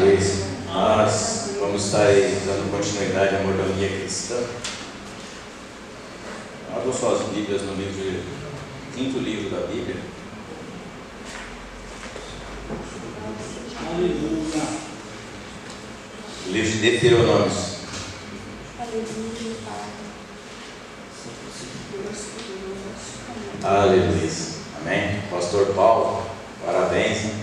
Luiz. Nós vamos estar aí dando continuidade à mordomia cristã. Abram suas Bíblias no quinto livro da Bíblia. Aleluia. Livro de Deuteronômio. Aleluia. Amém. Pastor Paulo, parabéns, hein?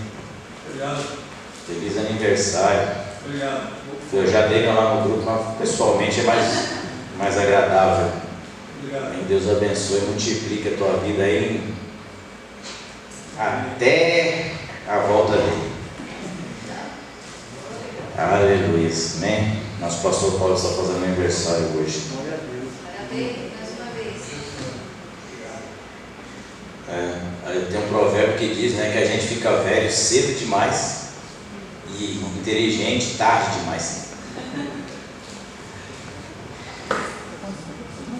Obrigado. Feliz aniversário. Obrigado. Eu já dei lá no grupo, mas pessoalmente é mais agradável. Obrigado. Amém. Deus abençoe e multiplique a tua vida aí até a volta dele. Aleluia. Amém. Nosso pastor Paulo está fazendo aniversário hoje. Glória a Deus. Parabéns, mais uma vez. Tem um provérbio que diz, né, que a gente fica velho cedo demais e inteligente tarde demais.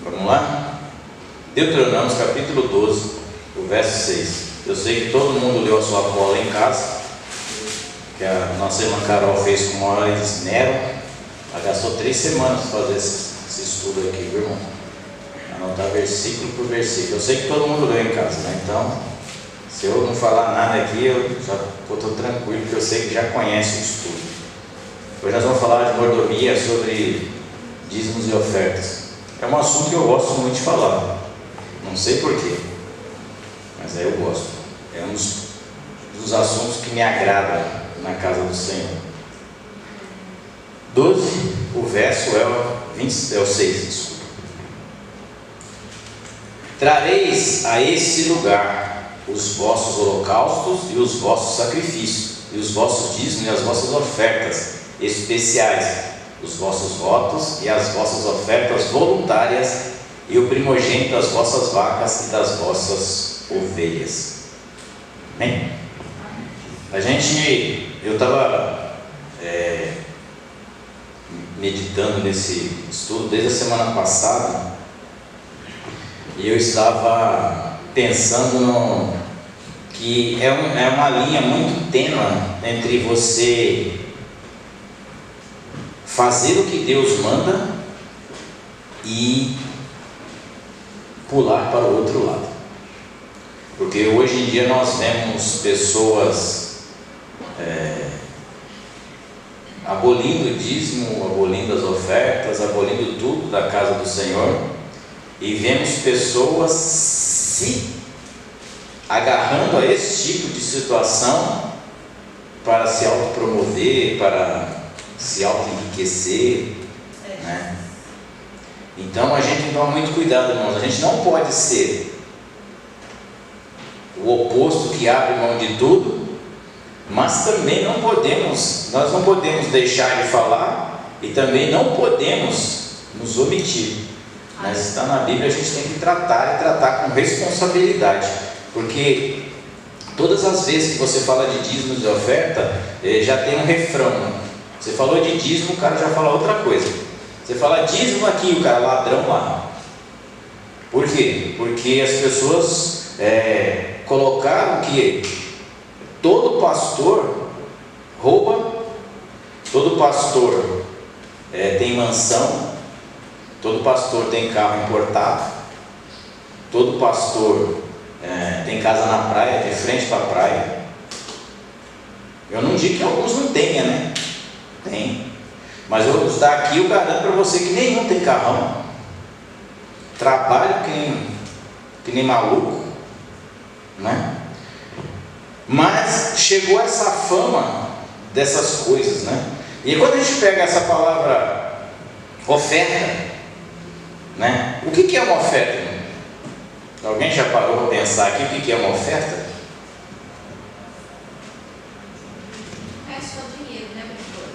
Vamos lá? Deuteronômio capítulo 12, o verso 6. Eu sei que todo mundo leu a sua cola em casa, que a nossa irmã Carol fez com o maior esmero. Ela gastou 3 semanas para fazer esse estudo aqui, viu, irmão? Anotar versículo por versículo. Eu sei que todo mundo leu em casa, né? Então, se eu não falar nada aqui, eu já estou tranquilo, porque eu sei que já conhece o estudo. Hoje nós vamos falar de mordomia, sobre dízimos e ofertas. É um assunto que eu gosto muito de falar. Não sei porquê, mas aí eu gosto. É um dos assuntos que me agrada na casa do Senhor. 12, o verso é o 6, desculpa. Trareis a esse lugar os vossos holocaustos e os vossos sacrifícios, e os vossos dízimos e as vossas ofertas especiais, os vossos votos e as vossas ofertas voluntárias, e o primogênito das vossas vacas e das vossas ovelhas. Amém? Eu estava meditando nesse estudo desde a semana passada, e eu estava pensando que é uma linha muito tênue entre você fazer o que Deus manda e pular para o outro lado. Porque hoje em dia nós vemos pessoas abolindo o dízimo, abolindo as ofertas, abolindo tudo da casa do Senhor, e vemos pessoas se agarrando a esse tipo de situação para se autopromover, para se auto-enriquecer, né? Então a gente toma muito cuidado, irmãos. A gente não pode ser o oposto que abre mão de tudo, mas também nós não podemos deixar de falar e também não podemos nos omitir. Mas está na Bíblia, a gente tem que tratar com responsabilidade, porque todas as vezes que você fala de dízimos e oferta, já tem um refrão, né? Você falou de dízimo, o cara já fala outra coisa. Você fala dízimo aqui, o cara ladrão lá. Por quê? Porque as pessoas colocaram que todo pastor rouba, todo pastor tem mansão, todo pastor tem carro importado, todo pastor tem casa na praia, de frente para a praia. Eu não digo que alguns não tenham, né? Tem. Mas daqui eu garanto para você que nenhum tem carrão. Trabalho que nem maluco, né? Mas chegou essa fama dessas coisas, né? E quando a gente pega essa palavra oferta, né? O que é uma oferta? Alguém já parou para pensar aqui o que é uma oferta? É só dinheiro, né, pastor?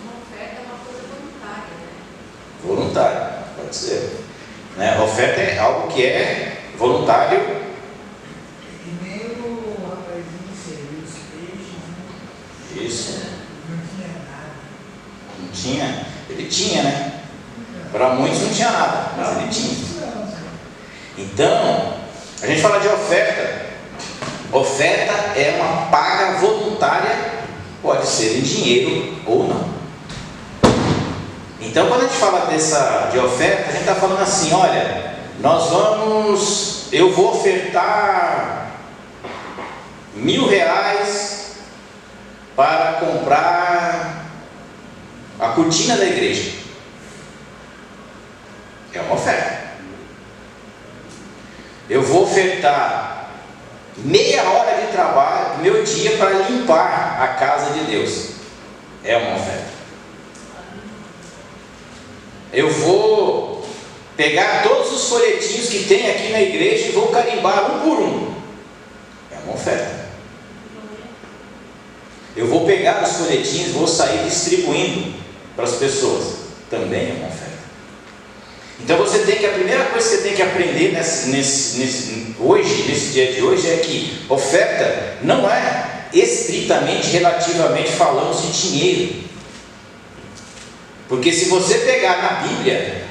Uma oferta é uma coisa voluntária, né? Voluntário, pode ser, né? Oferta é algo que é voluntário. E nem o rapazinho serviu os peixes, né? Isso. Não tinha nada. Não tinha? Ele tinha, né? Para muitos não tinha nada, mas ele tinha. Então, a gente fala de oferta. Oferta é uma paga voluntária pode ser em dinheiro ou não. Então, quando a gente fala de oferta, a gente está falando assim: olha, eu vou ofertar R$1.000 para comprar a cortina da igreja. É uma oferta. Eu vou ofertar meia hora de trabalho do meu dia para limpar a casa de Deus. É uma oferta. Eu vou pegar todos os folhetinhos que tem aqui na igreja e vou carimbar um por um. É uma oferta. Eu vou pegar os folhetinhos e vou sair distribuindo para as pessoas. Também é uma oferta. Então a primeira coisa que você tem que aprender nesse dia de hoje é que oferta não é estritamente, relativamente falando de dinheiro. Porque se você pegar na Bíblia,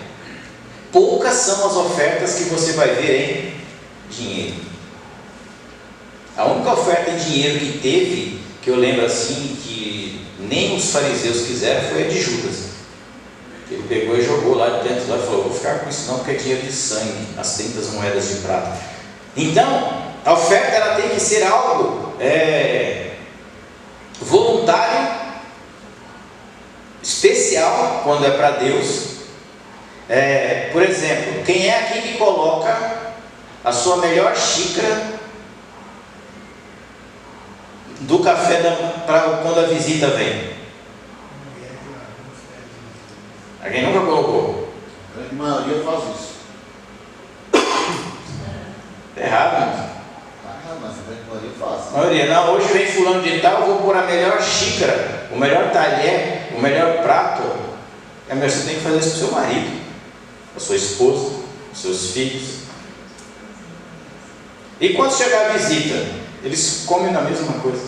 poucas são as ofertas que você vai ver em dinheiro. A única oferta em dinheiro que teve, que eu lembro assim, que nem os fariseus quiseram, foi a de Judas. Ele pegou e jogou lá dentro lá e falou: vou ficar com isso não, porque é dinheiro de sangue, as 30 moedas de prata. Então, a oferta ela tem que ser algo voluntário, especial, quando é para Deus. Por exemplo, quem é aqui que coloca a sua melhor xícara do café para quando a visita vem? Alguém nunca colocou? A grande maioria faz isso. Errado, não? Mas a grande maioria faz. A maioria, não, hoje vem fulano de tal, eu vou pôr a melhor xícara, o melhor talher, o melhor prato. Você tem que fazer isso para o seu marido, para a sua esposa, para os seus filhos. E quando chegar a visita, eles comem na mesma coisa.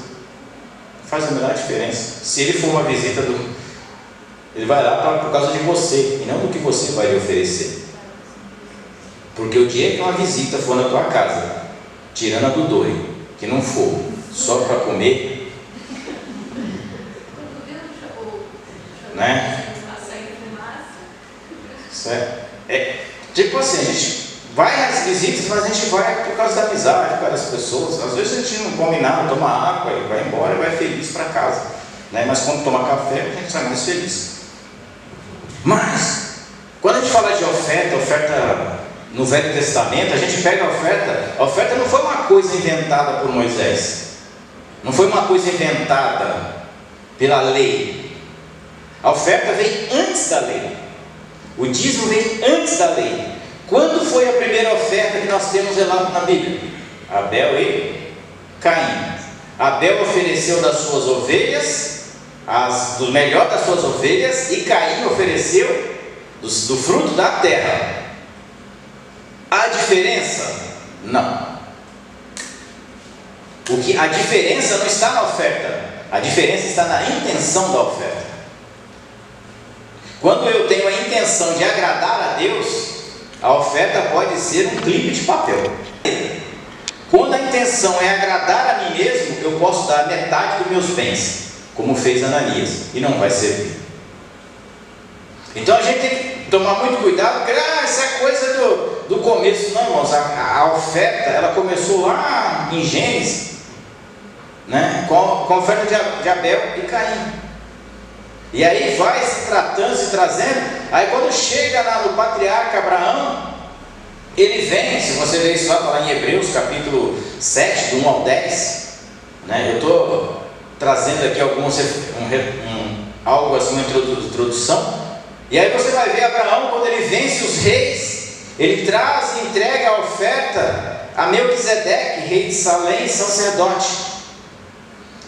Faz a menor diferença. Se ele for uma visita ele vai lá por causa de você, e não do que você vai lhe oferecer. Porque o dia que uma visita for na tua casa, tirando a do Dori, que não for só para comer, né? Tipo assim, a gente vai às visitas, mas a gente vai por causa da amizade, por causa das pessoas. Às vezes a gente não come nada, toma água, e vai embora e vai feliz para casa, né? Mas quando toma café, a gente sai mais feliz. Mas, quando a gente fala de oferta no Velho Testamento, a gente pega a oferta não foi uma coisa inventada por Moisés, não foi uma coisa inventada pela lei. A oferta veio antes da lei, o dízimo veio antes da lei. Quando foi a primeira oferta que nós temos relato na Bíblia? Abel e Caim. Abel ofereceu das suas ovelhas, do melhor das suas ovelhas, e Caim ofereceu do fruto da terra. A diferença? Não. A diferença não está na oferta, a diferença está na intenção da oferta. Quando eu tenho a intenção de agradar a Deus, a oferta pode ser um clipe de papel. Quando a intenção é agradar a mim mesmo, eu posso dar metade dos meus bens, como fez Ananias, e não vai servir. Então a gente tem que tomar muito cuidado, porque isso é coisa do começo. Não, irmãos, a oferta ela começou lá em Gênesis, né? com a oferta de Abel e Caim. E aí vai se tratando, se trazendo. Aí quando chega no patriarca Abraão, ele vem, se você ver isso lá em Hebreus capítulo 7, do 1 ao 10, né? Eu estou trazendo aqui algo assim, uma introdução. E aí você vai ver Abraão, quando ele vence os reis, ele traz e entrega a oferta a Melquisedeque, rei de Salém, sacerdote.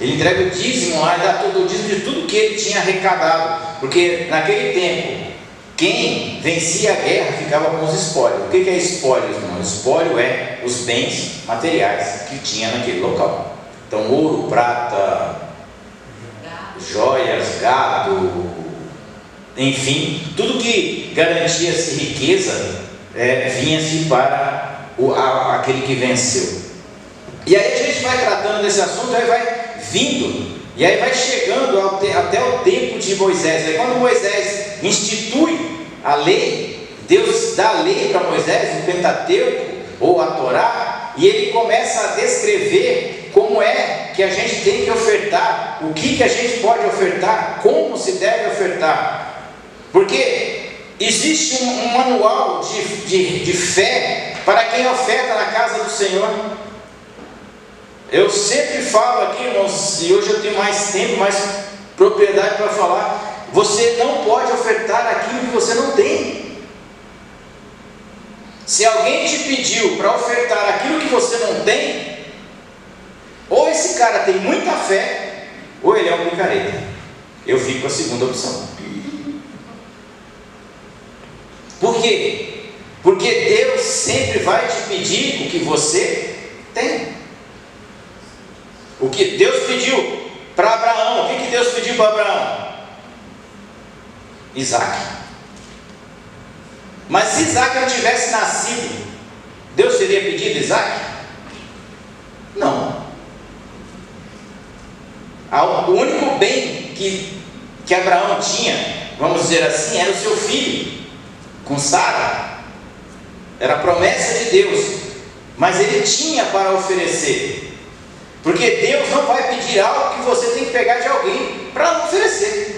Ele entrega o dízimo lá e dá todo o dízimo de tudo que ele tinha arrecadado, porque naquele tempo, quem vencia a guerra ficava com os espólios. O que é espólio, irmão? Espólio é os bens materiais que tinha naquele local. Então, ouro, prata, joias, gado, enfim, tudo que garantia-se riqueza vinha-se para aquele que venceu. E aí a gente vai tratando desse assunto, aí vai vindo E aí vai chegando até o tempo de Moisés. Aí quando Moisés institui a lei, Deus dá a lei para Moisés, o Pentateuco ou a Torá, e ele começa a descrever como é que a gente tem que ofertar, o que a gente pode ofertar, como se deve ofertar. Porque existe um manual de fé para quem oferta na casa do Senhor. Eu sempre falo aqui, irmãos, e hoje eu tenho mais tempo, mais propriedade para falar, você não pode ofertar aquilo que você não tem. Se alguém te pediu para ofertar aquilo que você não tem, ou esse cara tem muita fé, ou ele é um picareta. Eu fico com a segunda opção. Por quê? Porque Deus sempre vai te pedir o que você tem. O que Deus pediu para Abraão, o que Deus pediu para Abraão? Isaac. Mas se Isaac não tivesse nascido, Deus teria pedido Isaac? Não. O único bem que Abraão tinha, vamos dizer assim, era o seu filho, com Sara. Era a promessa de Deus, mas ele tinha para oferecer. Porque Deus não vai pedir algo que você tem que pegar de alguém para oferecer.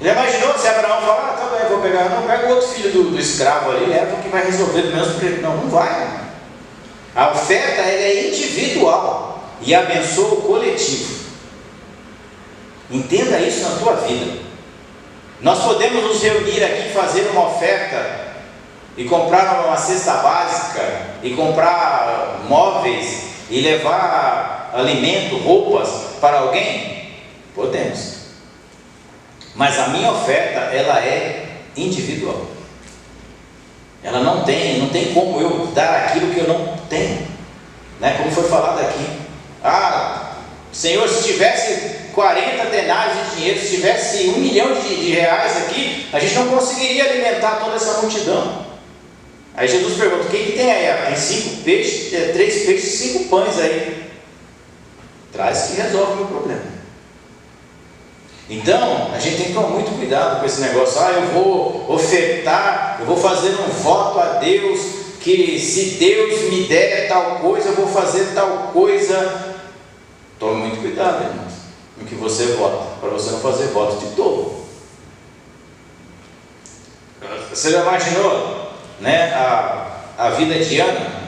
Já imaginou se Abraão falar, tá bem, vou pegar, não, pega o outro filho do escravo ali, leva que vai resolver do mesmo jeito. Não vai. A oferta ela é individual e abençoa o coletivo. Entenda isso na tua vida. Nós podemos nos reunir aqui e fazer uma oferta e comprar uma cesta básica e comprar móveis e levar alimento, roupas para alguém? Podemos. Mas a minha oferta, ela é individual. Ela não tem como eu dar aquilo que eu não tenho, né? Como foi falado aqui. Senhor, se tivesse 40 denários de dinheiro, se tivesse 1 milhão de reais aqui, a gente não conseguiria alimentar toda essa multidão. Aí Jesus pergunta, o que tem aí? Tem 5 peixes, 3 peixes, 5 pães aí. Traz que resolve o meu problema. Então, a gente tem que tomar muito cuidado com esse negócio. Eu vou ofertar, eu vou fazer um voto a Deus, que se Deus me der tal coisa, eu vou fazer tal coisa. Tome muito cuidado, irmãos, no que você vota, para você não fazer voto de tolo. Você já imaginou, né, a vida de Ana?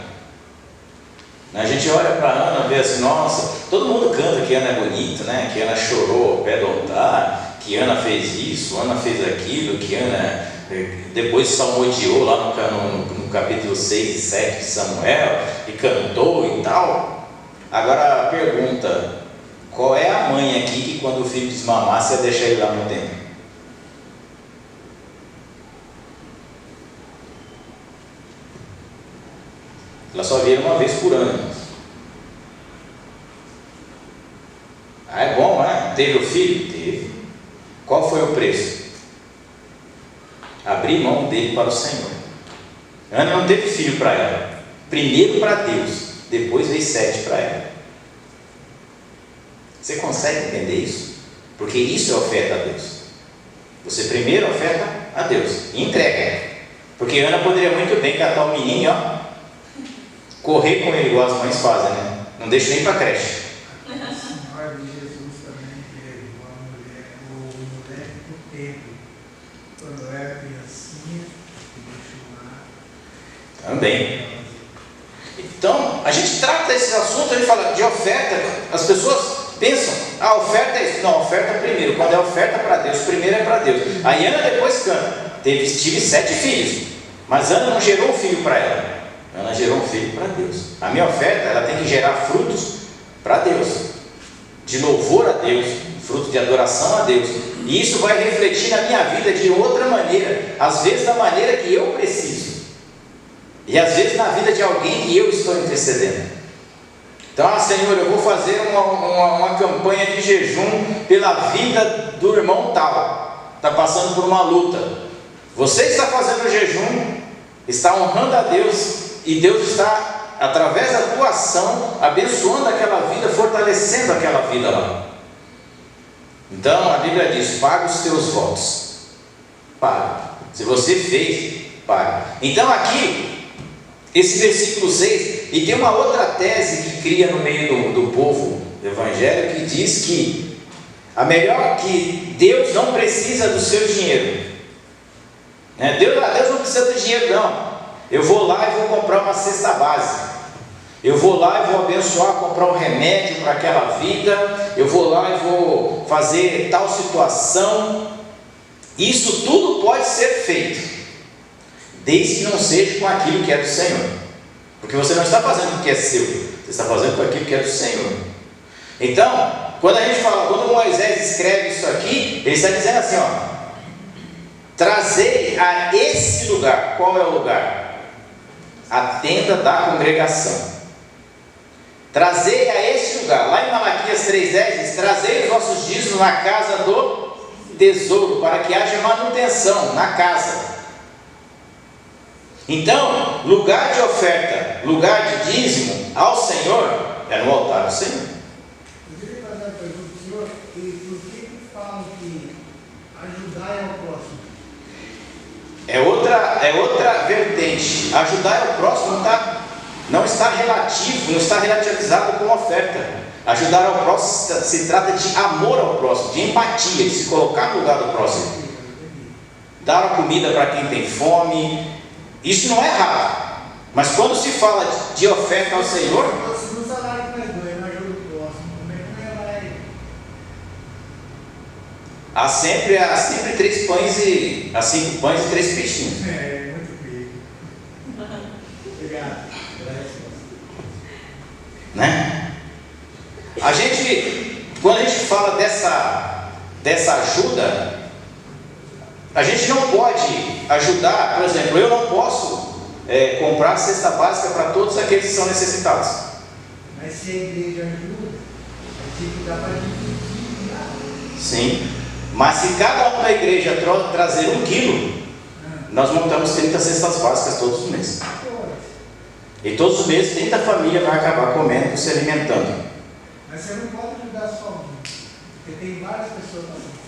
A gente olha para Ana e vê assim, nossa, todo mundo canta que Ana é bonita, né? Que Ana chorou ao pé do altar, que Ana fez isso, Ana fez aquilo, que Ana depois salmodiou lá no capítulo 6 e 7 de Samuel, e cantou e tal. Agora a pergunta, qual é a mãe aqui que quando o filho desmamar, você ia deixar ele lá no templo? Ela só vira uma vez por ano. É bom, né? Teve o filho? Teve. Qual foi o preço? Abrir mão dele para o Senhor. Ana não teve filho para ela. Primeiro para Deus, depois veio 7 para ela. Você consegue entender isso? Porque isso é oferta a Deus. Você primeiro oferta a Deus e entrega. Porque Ana poderia muito bem catar o menino, ó, correr com ele igual as mães fazem, né? Não deixa nem para a creche. A senhora de Jesus também teve uma mulher, ou mulher do templo, quando era criancinha, deixou lá. Também. Então, a gente trata esse assunto, a gente fala de oferta, as pessoas pensam, a oferta é isso. Não, a oferta é primeiro, quando é oferta para Deus, primeiro é para Deus. Aí Ana depois canta, tive 7 filhos, mas Ana não gerou um filho para ela. Ela gerou um filho para Deus. A minha oferta, ela tem que gerar frutos para Deus, de louvor a Deus, fruto de adoração a Deus. E isso vai refletir na minha vida de outra maneira, às vezes da maneira que eu preciso, e às vezes na vida de alguém que eu estou intercedendo. Então, Senhor, eu vou fazer uma campanha de jejum pela vida do irmão tal, está passando por uma luta. Você está fazendo o jejum, está honrando a Deus, e Deus está, através da tua ação, abençoando aquela vida, fortalecendo aquela vida lá. Então a Bíblia diz: paga os teus votos. Paga. Se você fez, paga. Então aqui, esse versículo 6, e tem uma outra tese que cria no meio do povo evangélico, que diz que que Deus não precisa do seu dinheiro. Deus não precisa do dinheiro, não. Eu vou lá e vou comprar uma cesta básica. Eu vou lá e vou abençoar, comprar um remédio para aquela vida. Eu vou lá e vou fazer tal situação. Isso tudo pode ser feito, desde que não seja com aquilo que é do Senhor. Porque você não está fazendo o que é seu, você está fazendo com aquilo que é do Senhor. Então, quando a gente fala, quando Moisés escreve isso aqui, ele está dizendo assim, trazei a esse lugar. Qual é o lugar? A tenda da congregação. Trazei a este lugar. Lá em Malaquias 3,10 diz: trazei os vossos dízimos na casa do tesouro, para que haja manutenção na casa. Então, lugar de oferta, lugar de dízimo ao Senhor é no altar do Senhor. Eu queria fazer uma pergunta para o senhor: e por que falam que ajudar é o próximo? É outra vertente. Ajudar ao próximo não está relativo, não está relativizado com oferta. Ajudar ao próximo se trata de amor ao próximo, de empatia, de se colocar no lugar do próximo. Dar a comida para quem tem fome, isso não é errado. Mas quando se fala de oferta ao Senhor, Se no salário que nós ganhamos, não ajuda o próximo, como é que não vai? há sempre 3 pães e 5 pães e 3 peixinhos. Muito bem. Obrigado. Quando a gente fala dessa ajuda, a gente não pode ajudar. Por exemplo, eu não posso comprar cesta básica para todos aqueles que são necessitados. Mas se a igreja ajuda, tem que dar para dividir. Sim, mas se cada um da igreja trazer 1 quilo, nós montamos 30 cestas básicas todos os meses. E todos os meses 30 famílias vão acabar comendo e se alimentando. Mas você não pode ajudar só um, porque tem várias pessoas passando.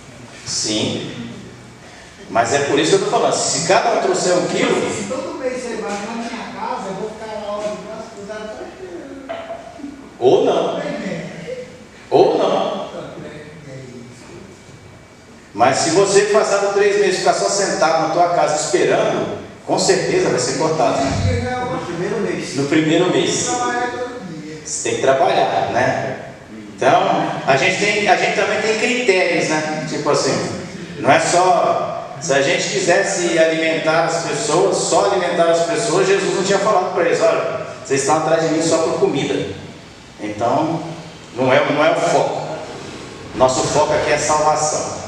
Sim, mas é por isso que eu estou falando: se cada um trouxer 1 quilo, Se todo mês você vai na minha casa, eu vou ficar na hora de braço cruzado para esperando. ou não, mas se você passar por 3 meses ficar só sentado na tua casa esperando, com certeza vai ser cortado no primeiro mês. Você tem que trabalhar, né? Então, a gente também tem critérios, né? Tipo assim, não é só, se a gente quisesse alimentar as pessoas, só alimentar as pessoas, Jesus não tinha falado para eles: olha, vocês estão atrás de mim só por comida. Então, não é o foco. Nosso foco aqui é salvação.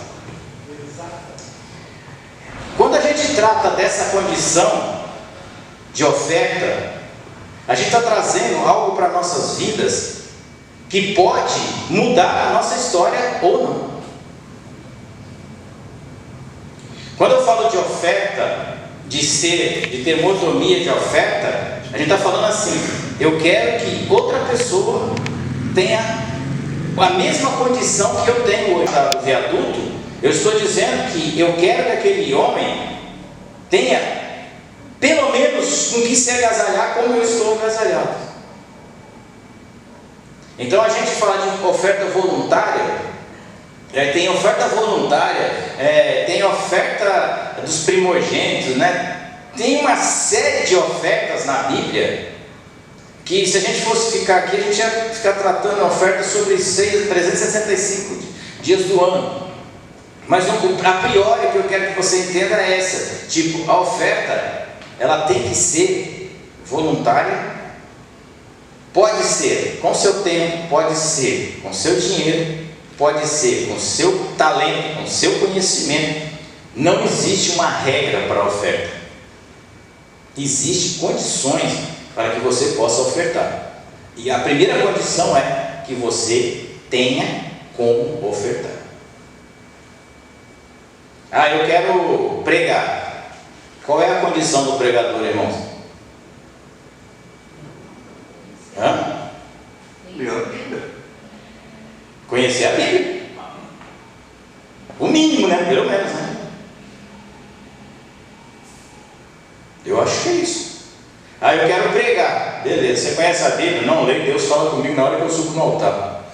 Quando a gente trata dessa condição de oferta, a gente está trazendo algo para nossas vidas que pode mudar a nossa história ou não. Quando eu falo de oferta, de ter mordomia de oferta, a gente está falando assim: eu quero que outra pessoa tenha a mesma condição que eu tenho hoje no viaduto. Eu estou dizendo que eu quero que aquele homem tenha pelo menos com que se agasalhar como eu estou agasalhado. Então a gente fala de oferta voluntária, tem oferta voluntária, tem oferta dos primogênitos, né? Tem uma série de ofertas na Bíblia que, se a gente fosse ficar aqui, a gente ia ficar tratando ofertas sobre 365 dias do ano. Mas a priori que eu quero que você entenda é essa: tipo, a oferta ela tem que ser voluntária. Pode ser com seu tempo, pode ser com seu dinheiro, pode ser com seu talento, com seu conhecimento. Não existe uma regra para a oferta. Existem condições para que você possa ofertar. E a primeira condição é que você tenha como ofertar. Eu quero pregar. Qual é a condição do pregador, irmãos? Conhecer a Bíblia. O mínimo, né? Pelo menos, né? Eu acho que é isso. Aí eu quero pregar. Beleza, você conhece a Bíblia? Não leio, Deus fala comigo na hora que eu subo no altar.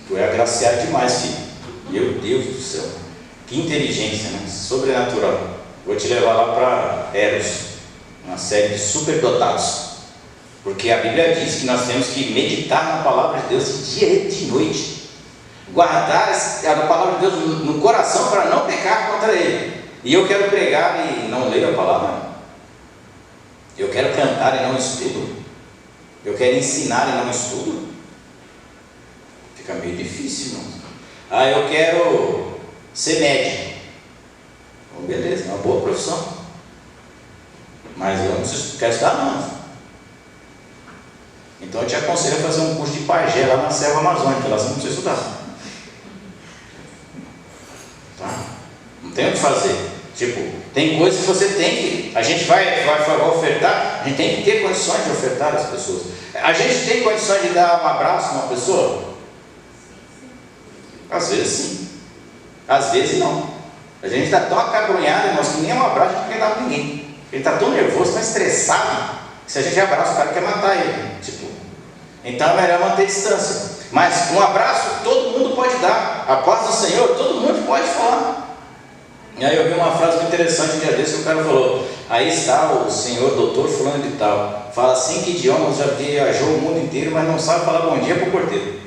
Tu é agraciado demais, filho. Meu Deus do céu. Que inteligência, né? Sobrenatural. Vou te levar lá para Eros, uma série de superdotados. Porque a Bíblia diz que nós temos que meditar na palavra de Deus de dia e de noite. Guardar a palavra de Deus no coração para não pecar contra Ele. E eu quero pregar e não ler a palavra. Eu quero cantar e não estudo. Eu quero ensinar e não estudo. Fica meio difícil, irmão. Ah, eu quero ser médico. Oh, beleza, é uma boa profissão. Mas eu não quero estudar, não. Então eu te aconselho a fazer um curso de pajé lá na selva amazônica. Lá você não precisa estudar. Tá? Não tem o que fazer. Tipo, tem coisas que você tem que... A gente vai ofertar, a gente tem que ter condições de ofertar às pessoas. A gente tem condições de dar um abraço a uma pessoa? Às vezes sim. Às vezes não. A gente está tão acabrunhado, irmãos, que nem um abraço a gente não quer dar para ninguém. Ele está tão nervoso, tão estressado, que se a gente abraça o cara, quer matar ele. Tipo, então é melhor manter distância. Mas um abraço todo mundo pode dar. A paz do Senhor todo mundo pode falar. E aí eu vi uma frase muito interessante um dia desse que o cara falou: aí está o senhor doutor fulano de tal, fala 5 idiomas, já viajou o mundo inteiro, mas não sabe falar bom dia para o porteiro.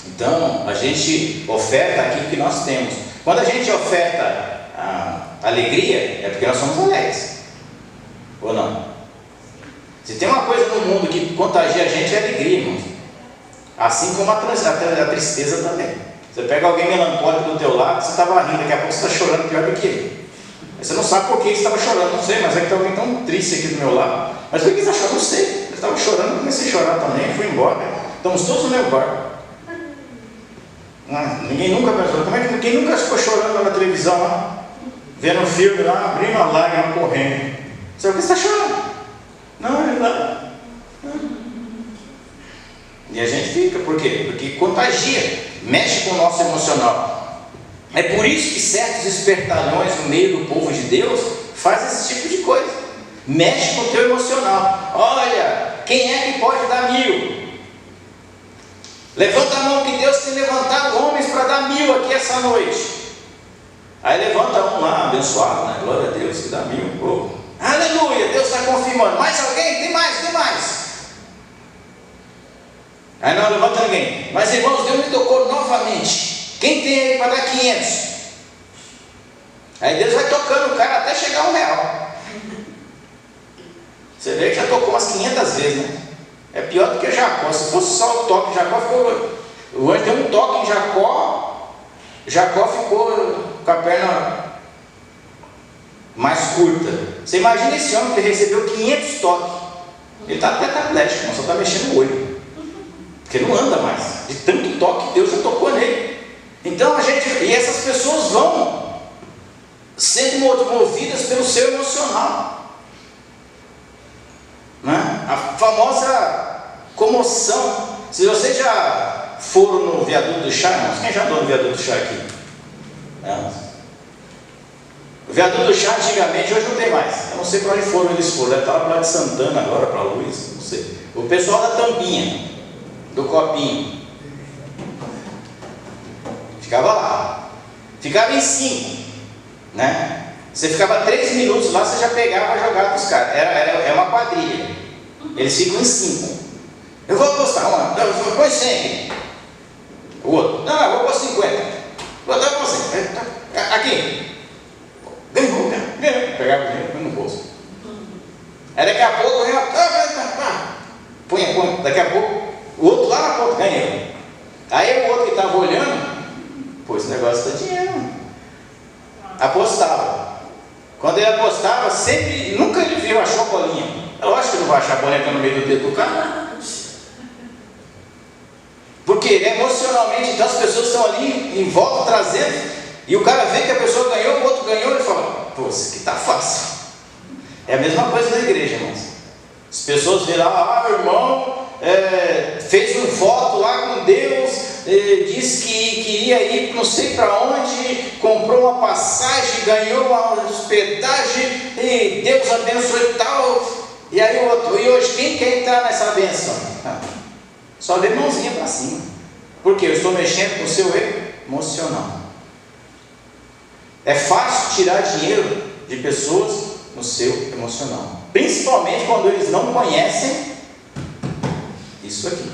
Então a gente oferta aquilo que nós temos. Quando a gente oferta a alegria, é porque nós somos alegres, ou não? Se tem uma coisa no mundo que contagia a gente, é a alegria, irmãos. Assim como a tristeza também. Você pega alguém melancólico do teu lado, você estava rindo, daqui a pouco você está chorando pior do que ele. Você não sabe por que você estava chorando, não sei, mas é que tem alguém tão triste aqui do meu lado. Mas por que você achou? Não sei. Eu estava chorando, eu comecei a chorar também, fui embora. Estamos todos no meu barco. Ninguém nunca pensou, quem nunca ficou chorando lá na televisão, lá, vendo um filme lá, abrindo uma lágrima, correndo? Você sabe por que você está chorando? Não, é verdade. E a gente fica, por quê? Porque contagia, mexe com o nosso emocional. É por isso que certos espertalhões no meio do povo de Deus fazem esse tipo de coisa. Mexe com o teu emocional. Olha, quem é que pode dar 1000? Levanta a mão que Deus tem levantado homens para dar 1000 aqui essa noite. Aí levanta um lá, abençoado, né? Glória a Deus que dá 1000. Oh, aleluia, Deus está confirmando. Mais alguém? Tem mais, tem mais. Aí não levanta ninguém. Mas irmãos, Deus me tocou novamente. Quem tem aí para dar 500? Aí Deus vai tocando o cara até chegar a R$1. Você vê que já tocou umas 500 vezes, né? É pior do que Jacó. Se fosse só o toque, Jacó ficou... O anjo deu um toque em Jacó. Jacó ficou com a perna mais curta. Você imagina esse homem que recebeu 500 toques. Ele está até atlético, mas só está mexendo o olho. Porque não anda mais. De tanto toque, Deus já tocou nele. Então a gente... E essas pessoas vão sendo movidas pelo seu emocional. Né? A famosa comoção. Se vocês já foram no viaduto do chá, irmãos, quem já andou no viaduto do chá aqui? O viaduto do chá antigamente, hoje não tem mais. Eu não sei para onde foram eles foram. Deve estar lá para lá de Santana agora, para Luiz, não sei. O pessoal da tampinha, do copinho, ficava lá. Ficava em 5, né? Você ficava 3 minutos lá, você já pegava e jogava para os caras. É uma quadrilha. Eles ficam em 5. Eu vou apostar, uma, põe 100. O outro, não, eu vou pôr 50. Vou dar para você. Aqui. Ganhou. Pegava o dinheiro, põe no bolso. Aí daqui a pouco, põe. Daqui a pouco, o outro lá na ponta, ganhou. Aí o outro que estava olhando, pô, esse negócio está dinheiro. Apostava. Quando ele apostava, sempre, nunca ele viu, achou a bolinha. É lógico que não vai achar a bolinha no meio do dedo do cara. Porque emocionalmente, então as pessoas estão ali em volta trazendo, e o cara vê que a pessoa ganhou, o outro ganhou, e fala, pô, isso aqui tá fácil. É a mesma coisa na igreja, irmãos. As pessoas veem lá, o irmão fez um voto disse que queria ir não sei para onde, comprou uma passagem, ganhou uma hospedagem, e Deus abençoou e tal. E aí o outro, e hoje quem quer entrar nessa bênção? Só dê mãozinha para cima. Porque eu estou mexendo com o seu emocional. É fácil tirar dinheiro de pessoas no seu emocional, principalmente quando eles não conhecem isso aqui.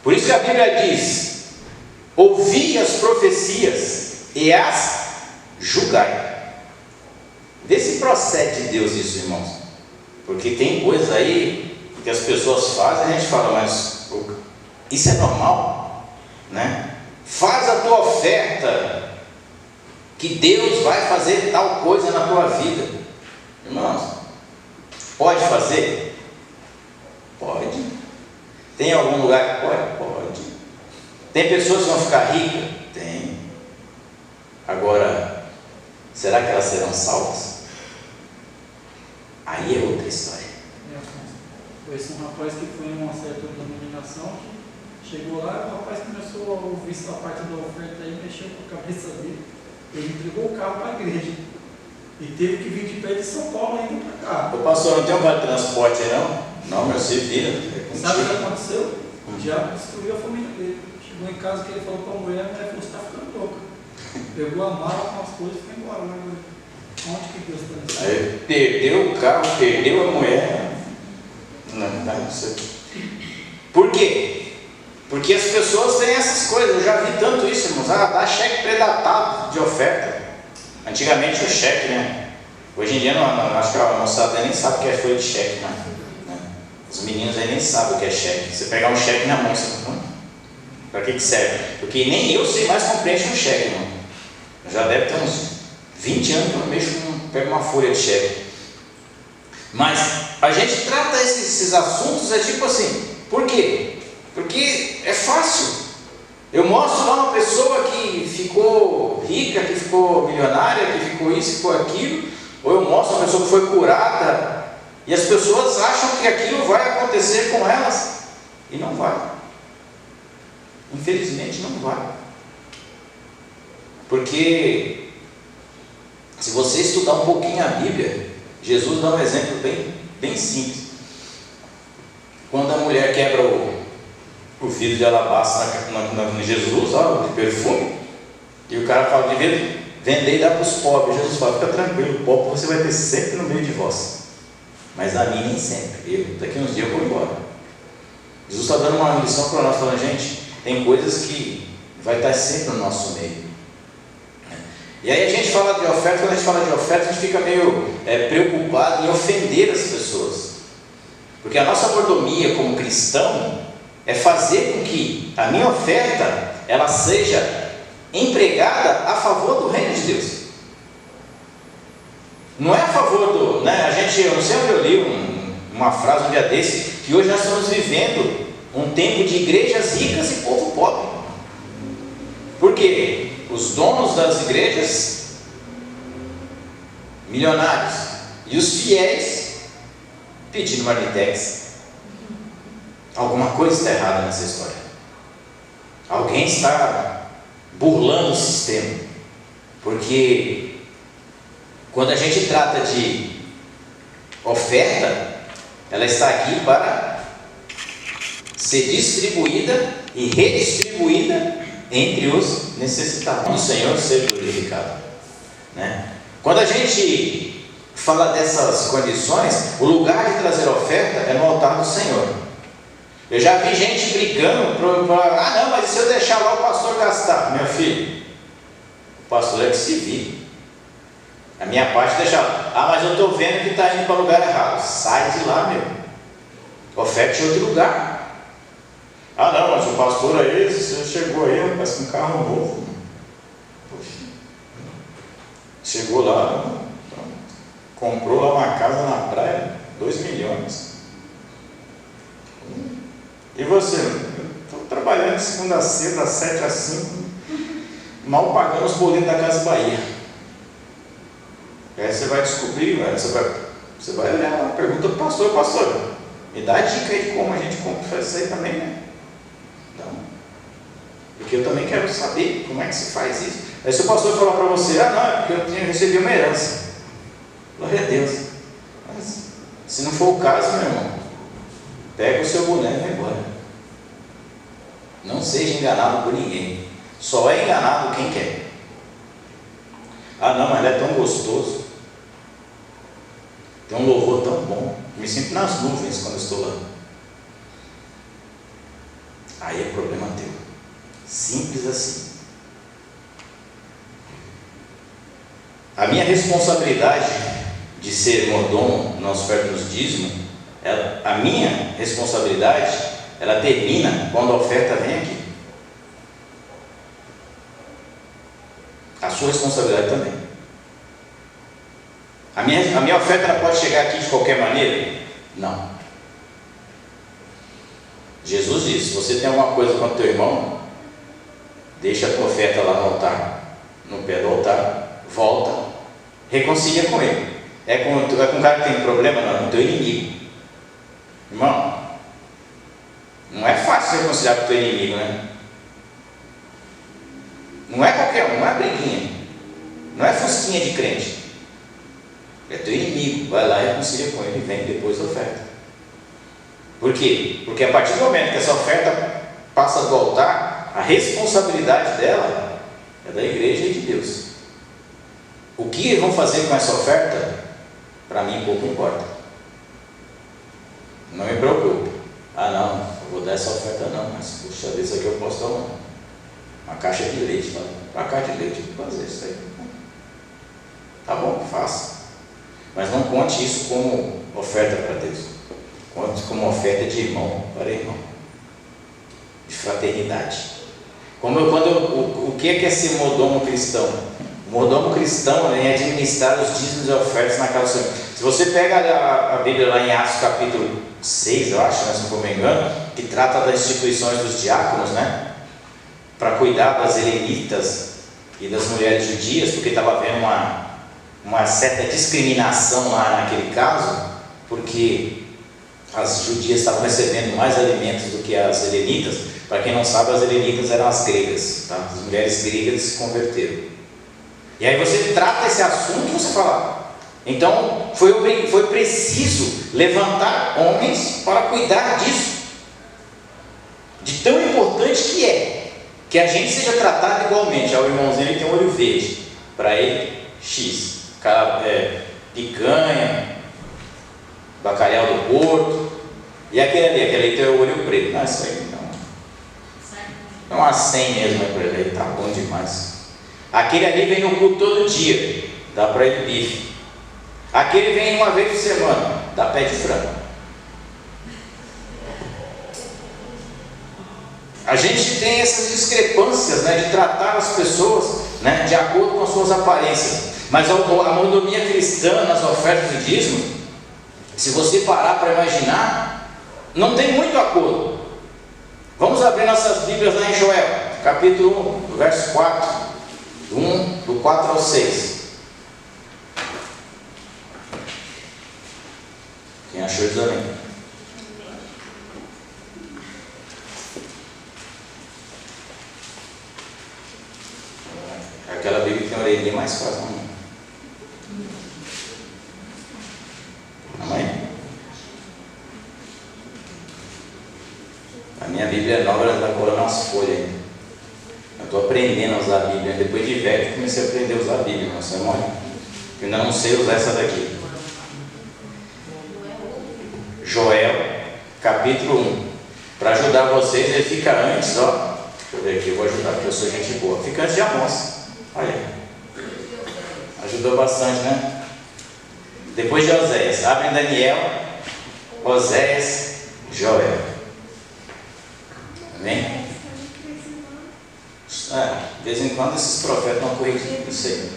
Por isso que a Bíblia diz: ouvi as profecias e as julgai. Vê se procede de Deus isso, irmãos. Porque tem coisa aí que as pessoas fazem e a gente fala, mas isso é normal, né? Faz a tua oferta, que Deus vai fazer tal coisa na tua vida. Irmãos, pode fazer? Pode. Tem algum lugar que pode? Pode. Tem pessoas que vão ficar ricas? Tem. Agora, será que elas serão salvas? Aí é outra história. Conheci um rapaz que foi em uma certa denominação, que chegou lá e o rapaz começou a ouvir essa parte da oferta aí, mexeu com a cabeça dele. Ele entregou o carro para a igreja e teve que vir de pé de São Paulo ainda para cá. O pastor não tem um vale transporte aí não? Não, meu, se vira. Sabe o que aconteceu? O diabo destruiu a família dele. Chegou em casa que ele falou para a mulher falou: você está ficando louca. Pegou a mala com as coisas e foi embora. Onde que Deus está nesse? Aí perdeu o carro, perdeu a mulher. Não sei. Por quê? Porque as pessoas têm essas coisas. Eu já vi tanto isso, irmãos. Dá cheque predatado de oferta. Antigamente o cheque, né? Hoje em dia não, acho que a moçada nem sabe o que é folha de cheque, né? Os meninos aí nem sabem o que é cheque. Você pegar um cheque na mão, você não. Para que serve? Porque nem eu sei mais como preenche um cheque, irmão. Já deve ter uns 20 anos que eu não mexo pego uma folha de cheque. Mas a gente trata esses assuntos, é tipo assim, por quê? Porque é fácil. Eu mostro lá uma pessoa que ficou rica, que ficou milionária, que ficou isso, ficou aquilo, ou eu mostro uma pessoa que foi curada, e as pessoas acham que aquilo vai acontecer com elas, e não vai. Infelizmente não vai. Porque se você estudar um pouquinho a Bíblia, Jesus dá um exemplo bem simples. Quando a mulher quebra o vidro de alabastro em Jesus, de perfume, e o cara fala de vender e dar para os pobres. Jesus fala: fica tranquilo, o pobre você vai ter sempre no meio de vós, mas a mim nem sempre. Daqui uns dias eu vou embora. Jesus está dando uma lição para nós, falando: gente, tem coisas que vai estar sempre no nosso meio. E aí a gente fala de oferta. Quando a gente fala de oferta, a gente fica meio preocupado em ofender as pessoas, porque a nossa mordomia como cristão é fazer com que a minha oferta ela seja empregada a favor do reino de Deus. Não é a favor do, né? Eu não sei onde eu li uma frase um dia desse, que hoje nós estamos vivendo um tempo de igrejas ricas e povo pobre. Por quê? Os donos das igrejas milionários e os fiéis pedindo marmitex. Alguma coisa está errada nessa história. Alguém está burlando o sistema. Porque quando a gente trata de oferta, ela está aqui para ser distribuída e redistribuída entre os necessitados. O Senhor seja glorificado, né? Quando a gente fala dessas condições, o lugar de trazer oferta é no altar do Senhor. Eu já vi gente brigando não, mas e se eu deixar lá o pastor gastar? Meu filho, o pastor é que se vire. A minha parte é deixar. Mas eu estou vendo que está indo para o lugar errado. Sai de lá, meu. Oferte em outro lugar. Não, mas o pastor aí, você chegou aí, mas com um carro novo. Poxa. Chegou lá, comprou lá uma casa na praia, 2 milhões. E você? Estou trabalhando de segunda a sexta, das 7 às 5, mal pagando os boletos da Casa Bahia. Aí você vai descobrir, você vai olhar lá, pergunta para o pastor, me dá a dica aí de como a gente faz isso aí também, né? Não. Porque eu também quero saber como é que se faz isso. Aí se o pastor falar para você, não, é porque eu recebi uma herança. Glória a Deus. Mas, se não for o caso, meu irmão, pega o seu boné e vai embora. Não seja enganado por ninguém. Só é enganado quem quer. Não, mas ele é tão gostoso. Tem um louvor tão bom. Eu me sinto nas nuvens quando eu estou lá. Aí é problema teu. Simples assim. A minha responsabilidade de ser mordomo na oferta dos dízimos, a minha responsabilidade, ela termina quando a oferta vem aqui. A sua responsabilidade também. A minha oferta ela pode chegar aqui de qualquer maneira? Não. Jesus disse: se você tem alguma coisa contra o teu irmão, deixa a tua oferta lá no altar, no pé do altar, volta, reconcilia com ele. É com um cara que tem problema? Não, é com o teu inimigo. Irmão, não é fácil reconciliar com o teu inimigo, né? Não é qualquer um, não é briguinha, não é fusquinha de crente. É teu inimigo, vai lá e reconcilia com ele e vem depois da oferta. Por quê? Porque a partir do momento que essa oferta passa do altar, a responsabilidade dela é da igreja e de Deus. O que vão fazer com essa oferta, para mim pouco importa. Não me preocupo. Não, eu vou dar essa oferta não, mas puxa, desse aqui eu posso dar uma caixa de leite, uma caixa de leite, vou fazer isso aí. Tá bom, faça. Mas não conte isso como oferta para Deus. Conte como oferta de irmão para irmão, de fraternidade. O que é ser mordomo cristão? O mordomo cristão é administrar os dízimos e ofertas naquela semana. Se você pega a Bíblia lá em Atos capítulo 6, eu acho, se não for me engano, que trata das instituições dos diáconos, né? Para cuidar das helenitas e das mulheres judias, porque estava havendo uma certa discriminação lá naquele caso, porque as judias estavam recebendo mais alimentos do que as helenitas. Para quem não sabe, as helenitas eram as gregas, tá? As mulheres gregas se converteram. E aí você trata esse assunto e você fala, então foi preciso levantar homens para cuidar disso, de tão importante que a gente seja tratado igualmente. O irmãozinho ele tem um olho verde, para ele X, picanha, bacalhau do Porto, e aquele ali tem o olho preto. Não, isso aí não há 100 mesmo para ele, tá bom demais. Aquele ali vem no culto todo dia, dá para ele bife. Aquele vem uma vez por semana, dá pé de frango. A gente tem essas discrepâncias, né, de tratar as pessoas, né, de acordo com as suas aparências. Mas a mordomia cristã nas ofertas do dízimo, se você parar para imaginar, não tem muito acordo. Vamos abrir nossas Bíblias lá em Joel, capítulo 1, verso 4, do 4 ao 6. Quem achou diz amém. Aquela Bíblia que tem a orelhinha mais fácil, não. Amém? A minha Bíblia é nova, ela está colando as folhas ainda. Eu estou aprendendo a usar a Bíblia. Depois de velho, comecei a aprender a usar a Bíblia. Mas você morre. Eu ainda não sei usar essa daqui. Joel, capítulo 1. Para ajudar vocês, ele fica antes, ó. Deixa eu ver aqui, eu vou ajudar, porque eu sou gente boa. Fica antes de Amós. Olha aí. Ajudou bastante, né? Depois de Oséias. Abre em Daniel, Oséias, Joel. Amém? De vez em quando esses profetas não corrigem isso aí.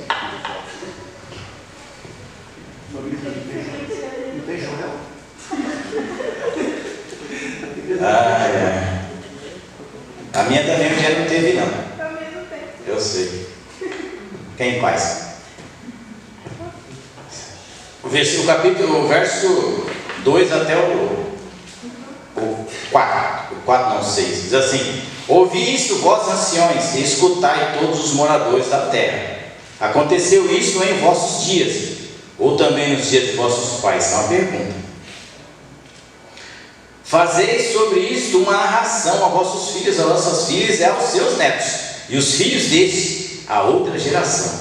Não tem Joel? A minha também não teve, não. Também não tem. Eu sei. Quem faz? O verso 2 até o o 4 não, 6, diz assim: ouvi isto, vós anciões, e escutai todos os moradores da terra. Aconteceu isto em vossos dias, ou também nos dias de vossos pais? É uma pergunta. Fazeis sobre isto uma narração a vossos filhos, a vossas filhas e aos seus netos, e os filhos destes a outra geração.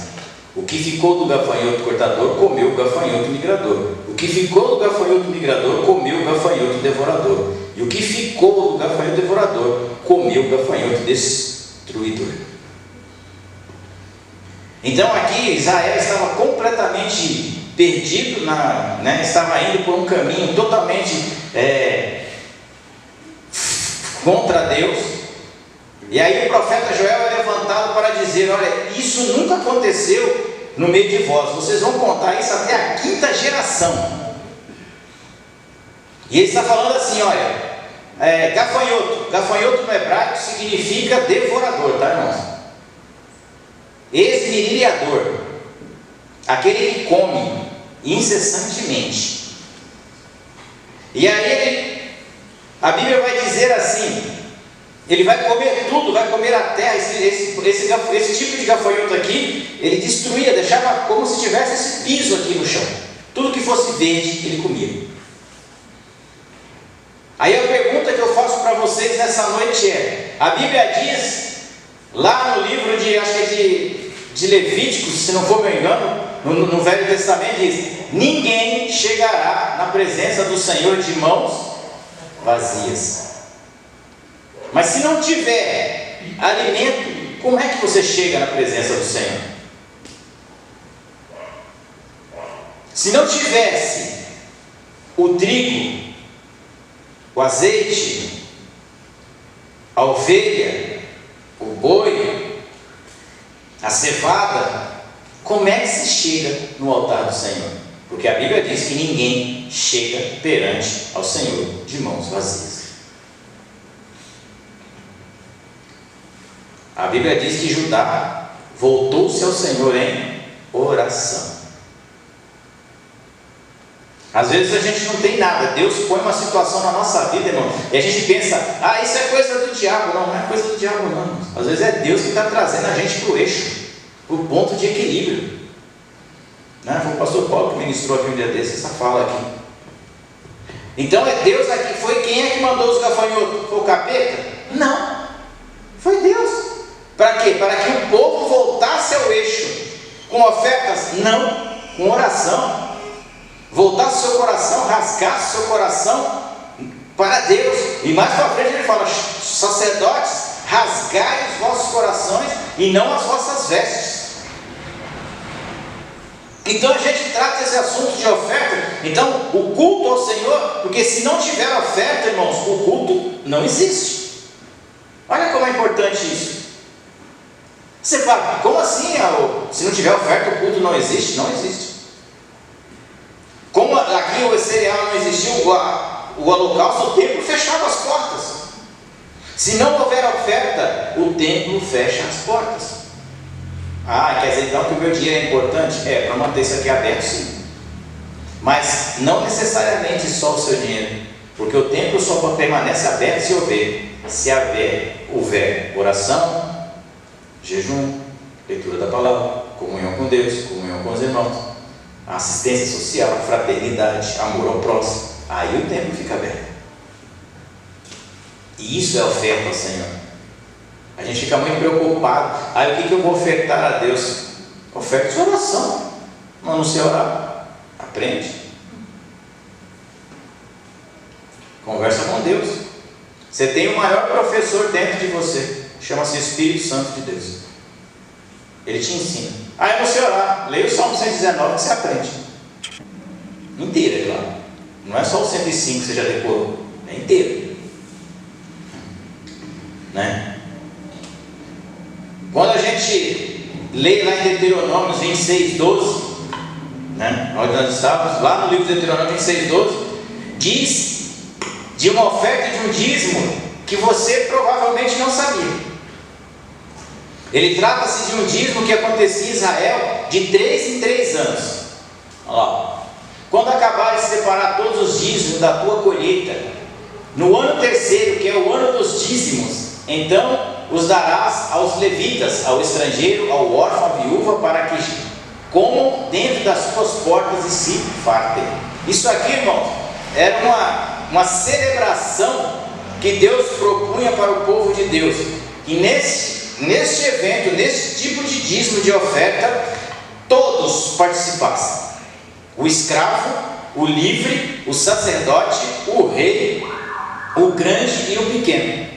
O que ficou do gafanhoto cortador comeu o gafanhoto migrador. O que ficou do gafanhoto migrador comeu o gafanhoto devorador. E o que ficou do gafanhoto devorador comeu o gafanhoto destruidor. Então aqui Israel estava completamente perdido, estava indo por um caminho totalmente contra Deus. E aí o profeta Joel é levantado para dizer: olha, isso nunca aconteceu no meio de vós, vocês vão contar isso até a 5ª geração. E ele está falando assim: olha, gafanhoto no hebraico significa devorador, tá, irmãos? Esmerilhador, aquele que come incessantemente. E aí a Bíblia vai dizer assim: ele vai comer tudo, vai comer a terra. Esse tipo de gafanhoto aqui, ele destruía, deixava como se tivesse esse piso aqui no chão. Tudo que fosse verde, ele comia. Aí a pergunta que eu faço para vocês nessa noite é: a Bíblia diz, lá no livro de Levíticos, se não for me engano, no Velho Testamento diz: ninguém chegará na presença do Senhor de mãos vazias. Mas se não tiver alimento, como é que você chega na presença do Senhor? Se não tivesse o trigo, o azeite, a ovelha, o boi, a cevada, como é que se chega no altar do Senhor? Porque a Bíblia diz que ninguém chega perante ao Senhor de mãos vazias. A Bíblia diz que Judá voltou-se ao Senhor em oração. Às vezes a gente não tem nada, Deus põe uma situação na nossa vida, irmão, e a gente pensa: isso é coisa do diabo. Não é coisa do diabo, não. Às vezes é Deus que está trazendo a gente para o eixo, para o ponto de equilíbrio. Foi o pastor Paulo que ministrou aqui um dia desses, essa fala aqui. Então é Deus aqui. Quem é que mandou os gafanhotos? Foi o capeta? Não, foi Deus. Para quê? Para que o povo voltasse ao eixo. Com ofertas? Não, com oração. Voltasse o seu coração, rasgasse o seu coração para Deus. E mais para frente ele fala: sacerdotes, rasgai os vossos corações e não as vossas vestes. Então a gente trata esse assunto de oferta. Então o culto ao Senhor, porque se não tiver oferta, irmãos, o culto não existe. Olha como é importante isso. Você fala: como assim? Se não tiver oferta, o culto não existe? Não existe. Como aqui o cereal não existiu, o holocausto, o templo fechava as portas. Se não houver oferta, o templo fecha as portas. Quer dizer então que o meu dinheiro é importante? Para manter isso aqui aberto, sim. Mas não necessariamente só o seu dinheiro, porque o templo só permanece aberto se houver oração, jejum, leitura da palavra, comunhão com Deus, comunhão com os irmãos, assistência social, fraternidade, amor ao próximo. Aí o templo fica aberto. E isso é oferta ao Senhor. A gente fica muito preocupado: o que eu vou ofertar a Deus? Oferta sua oração. Não sei orar, aprende, conversa com Deus. Você tem o maior professor dentro de você, chama-se Espírito Santo de Deus. Ele te ensina. Eu não sei orar. Leia o Salmo 119 que você aprende inteiro, é claro. Não é só o 105 que você já decorou, é inteiro, né? Quando a gente lê lá em Deuteronômio 26:12, onde nós estávamos, lá no livro de Deuteronômio 26:12, diz de uma oferta e de um dízimo que você provavelmente não sabia. Ele trata-se de um dízimo que acontecia em Israel de 3 em 3 anos. Olha lá: quando acabares de separar todos os dízimos da tua colheita, No ano terceiro, que é o ano dos dízimos, então os darás aos levitas, ao estrangeiro, ao órfão, à viúva, para que comam dentro das suas portas e se fartem. Isso aqui, irmãos, era uma celebração que Deus propunha para o povo de Deus. E neste evento, nesse tipo de dízimo de oferta, todos participassem: o escravo, o livre, o sacerdote, o rei, o grande e o pequeno.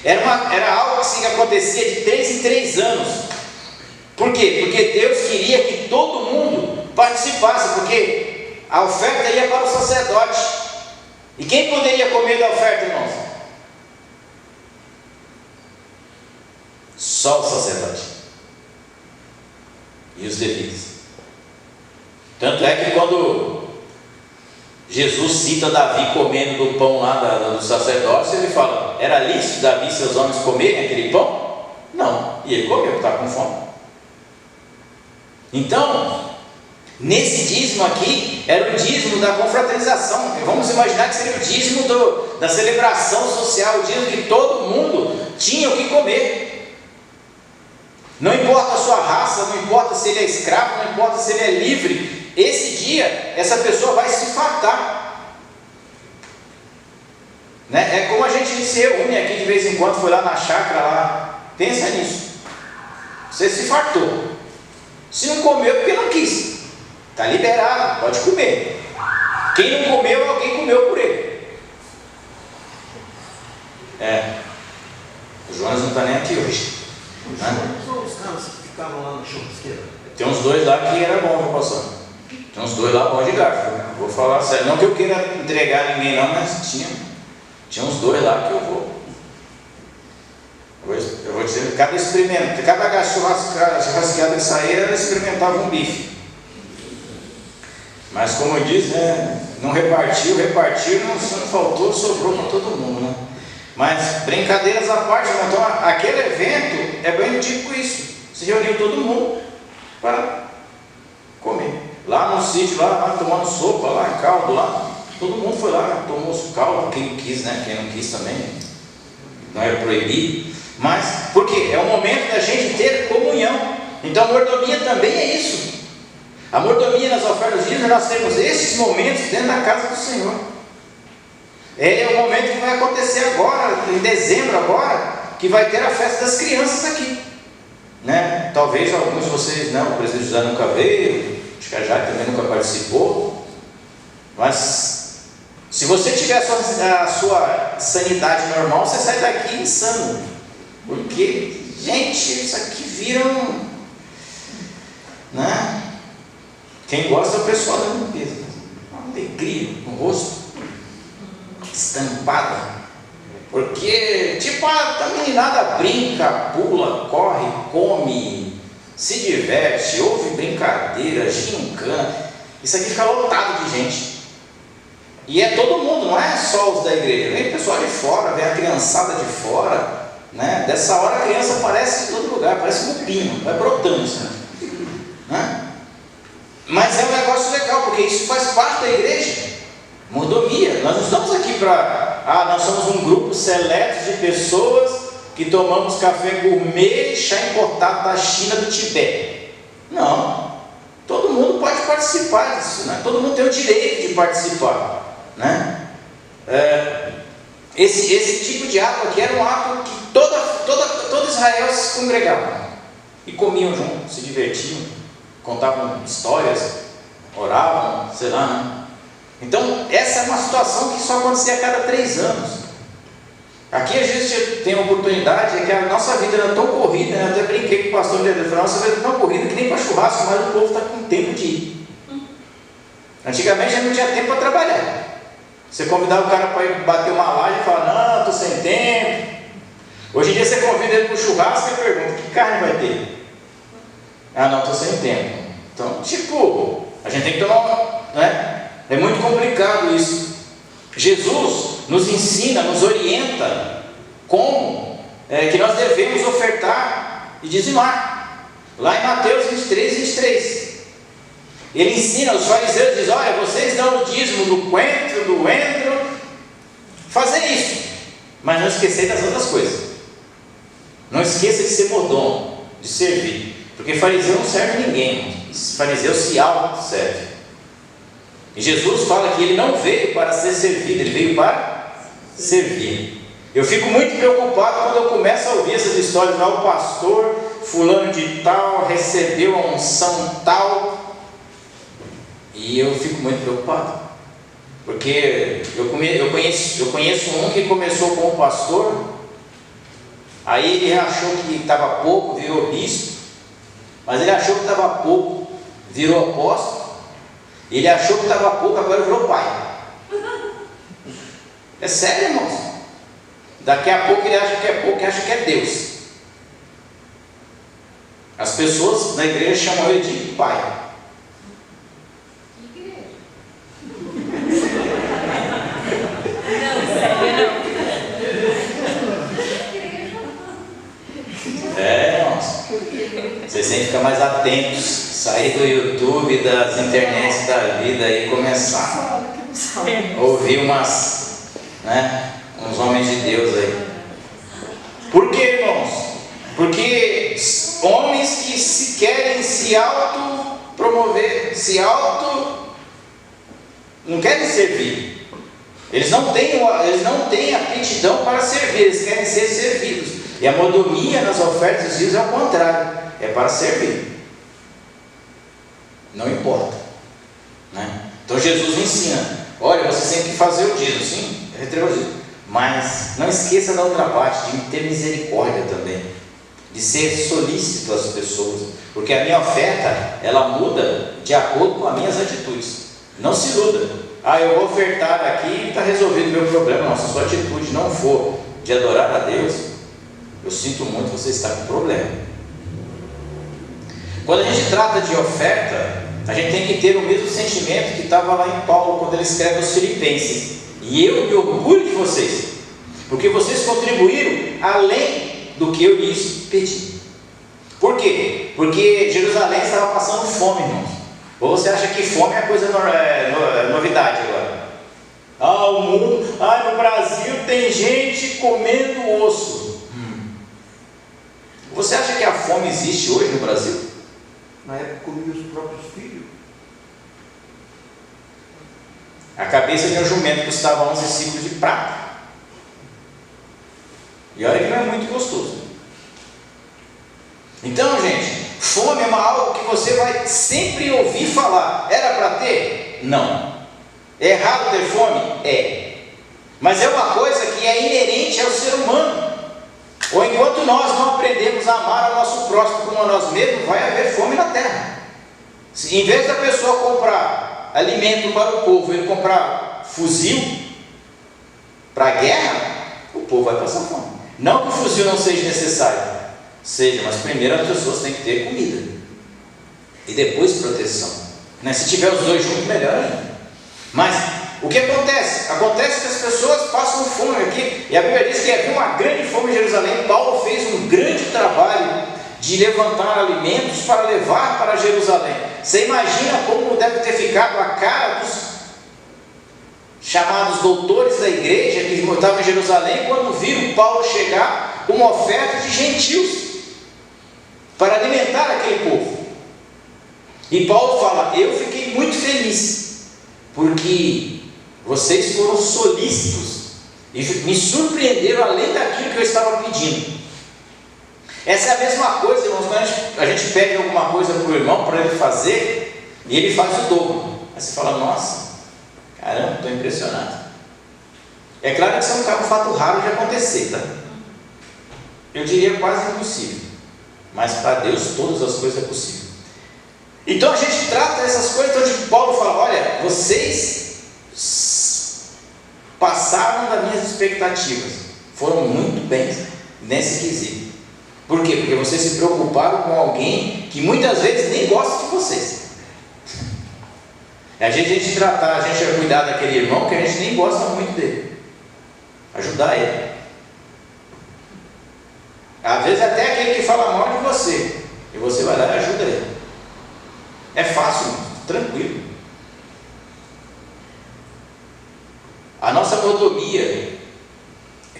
Era algo que acontecia de 3 em 3 anos. Por quê? Porque Deus queria que todo mundo participasse, porque a oferta ia para o sacerdote. E quem poderia comer da oferta, irmãos? Só o sacerdote e os levitas. Tanto é que quando Jesus cita Davi comendo do pão lá do sacerdócio, ele fala: era lícito Davi e seus homens comerem aquele pão? Não, e ele comeu, estava com fome. Então, nesse dízimo aqui, era o dízimo da confraternização. Vamos imaginar que seria o dízimo da celebração social, o dízimo que todo mundo tinha o que comer. Não importa a sua raça, não importa se ele é escravo, não importa se ele é livre, esse dia, essa pessoa vai se fartar. Né? É como a gente se reúne aqui de vez em quando, foi lá na chácara lá, pensa nisso. Você se fartou. Se não comeu, porque não quis. Está liberado, pode comer. Quem não comeu, alguém comeu por ele. O Jonas não está nem aqui hoje. São os caras que ficavam lá no churrasqueiro. Tem uns 2 lá que era bom, meu pastor. Tem uns 2 lá bom de garfo. Vou falar sério. Não que eu queira entregar ninguém não, mas tinha uns 2 lá que eu vou dizer, cada churrasqueada que saía, ela experimentava um bife. Mas como diz, né, não repartiu, não faltou, sobrou para todo mundo, né? Mas brincadeiras à parte, então aquele evento é bem tipo isso. Se reuniu todo mundo para comer. Lá no sítio, lá tomando sopa, lá caldo, lá. Todo mundo foi lá, tomou caldo, quem quis, né? Quem não quis também, não é proibido. Mas, por quê? É o momento da gente ter comunhão. Então a mordomia também é isso. A mordomia nas ofertas dízimos, nós temos esses momentos dentro da casa do Senhor. É o momento que vai acontecer agora, em dezembro agora, que vai ter a festa das crianças aqui, né? Talvez alguns de vocês, não, o presidente José nunca veio, acho que a Jade também nunca participou, mas se você tiver a sua sanidade normal, você sai daqui insano, porque, gente, isso aqui vira né? Quem gosta é o pessoal da limpeza, uma alegria no rosto, estampada, porque tipo a meninada brinca, pula, corre, come, se diverte, ouve brincadeira, gincana, isso aqui fica lotado de gente, e é todo mundo, não é só os da igreja, vem o pessoal de fora, vem a criançada de fora, né? Dessa hora a criança aparece em todo lugar, parece um pino, vai brotando, né? Mas é um negócio legal, porque isso faz parte da igreja. Mordomia, nós não estamos aqui para, nós somos um grupo seleto de pessoas que tomamos café gourmet, chá importado da China, do Tibete. Não, todo mundo pode participar disso, né? Todo mundo tem o direito de participar, né? Esse tipo de ato aqui era um ato que todo Israel se congregava e comiam junto, se divertiam, contavam histórias, oravam, sei lá, né? Então, essa é uma situação que só acontecia a cada 3 anos. Aqui a gente tem a oportunidade, é que a nossa vida era tão corrida, né? Eu até brinquei com o pastor Leandro, a nossa vida era tão corrida que nem para churrasco, mas o povo está com tempo de ir. Antigamente já não tinha tempo para trabalhar. Você convidava o cara para ir bater uma laje e falar, não, estou sem tempo. Hoje em dia você convida ele para o churrasco e pergunta, que carne vai ter? Ah, não, estou sem tempo. Então, tipo, a gente tem que tomar, né? É muito complicado isso. Jesus nos ensina, nos orienta como que nós devemos ofertar e dizimar. Lá em Mateus 23. Ele ensina, os fariseus dizem, olha, vocês dão o dízimo do coentro, do endro, fazer isso, mas não esquecer das outras coisas. Não esqueça de ser mordomo, de servir, porque fariseu não serve ninguém, fariseu se auto-serve. E Jesus fala que ele não veio para ser servido, ele veio para servir. Eu fico muito preocupado quando eu começo a ouvir essas histórias, o pastor fulano de tal recebeu a unção tal, e eu fico muito preocupado, porque eu conheço um que começou como pastor, aí ele achou que estava pouco, virou bispo, mas ele achou que estava pouco, virou apóstolo, ele achou que estava pouco, agora virou pai. É sério, irmãos? Daqui a pouco ele acha que é pouco e acha que é Deus. As pessoas na igreja chamam ele de pai. Que igreja? Não, sério, não. Irmãos, vocês têm que ficar mais atentos, sair do YouTube, das internets da vida e começar a ouvir uns homens de Deus aí. Por quê, irmãos? Porque homens que se querem se auto-promover, não querem servir. Eles não têm aptidão para servir, eles querem ser servidos. E a mordomia nas ofertas dos dias é o contrário, é para servir. Não importa, né? Então Jesus ensina: olha, você tem que fazer o dízimo, sim, é retribuído, mas não esqueça da outra parte, de ter misericórdia também, de ser solícito às pessoas, porque a minha oferta, ela muda de acordo com as minhas atitudes. Não se iluda: eu vou ofertar aqui e está resolvido o meu problema. Não, se a sua atitude não for de adorar a Deus, eu sinto muito, você está com problema. Quando a gente trata de oferta, a gente tem que ter o mesmo sentimento que estava lá em Paulo, quando ele escreve aos Filipenses: e eu me orgulho de vocês, porque vocês contribuíram além do que eu lhes pedi. Por quê? Porque Jerusalém estava passando fome, irmãos. Ou você acha que fome é coisa novidade agora? O mundo, no Brasil tem gente comendo osso. Você acha que a fome existe hoje no Brasil? Na época comia os próprios filhos. A cabeça de um jumento custava 11 ciclos de prata. E olha que não é muito gostoso. Então, gente, fome é algo que você vai sempre ouvir falar. Era para ter? Não. É errado ter fome? É. Mas é uma coisa que é inerente ao ser humano. Ou enquanto nós não aprendemos a amar o nosso próximo como a nós mesmos, vai haver fome na terra. Em vez da pessoa comprar alimento para o povo, ele comprar fuzil para a guerra, o povo vai passar fome. Não que o fuzil não seja necessário, mas primeiro as pessoas têm que ter comida e depois proteção, né? Se tiver os dois juntos, melhor ainda. Mas o que acontece? Acontece que as pessoas passam fome aqui, e a Bíblia diz que havia uma grande fome em Jerusalém. Paulo fez um grande trabalho de levantar alimentos para levar para Jerusalém. Você imagina como deve ter ficado a cara dos chamados doutores da igreja que estavam em Jerusalém quando viram Paulo chegar com uma oferta de gentios para alimentar aquele povo. E Paulo fala: eu fiquei muito feliz porque vocês foram solícitos e me surpreenderam além daquilo que eu estava pedindo. Essa é a mesma coisa, irmãos, quando a gente pede alguma coisa para o irmão, para ele fazer, e ele faz o dobro. Aí você fala: nossa, caramba, estou impressionado. É claro que isso é um fato raro de acontecer, tá? Eu diria quase impossível, mas para Deus todas as coisas é possível. Então a gente trata essas coisas, onde Paulo fala: olha, vocês passaram das minhas expectativas, foram muito bem nesse quesito. Por quê? Porque vocês se preocuparam com alguém que muitas vezes nem gosta de vocês. A gente vai cuidar daquele irmão que a gente nem gosta muito dele, ajudar ele. Às vezes até aquele que fala mal de você, e você vai lá e ajuda ele. É fácil, tranquilo. A nossa mordomia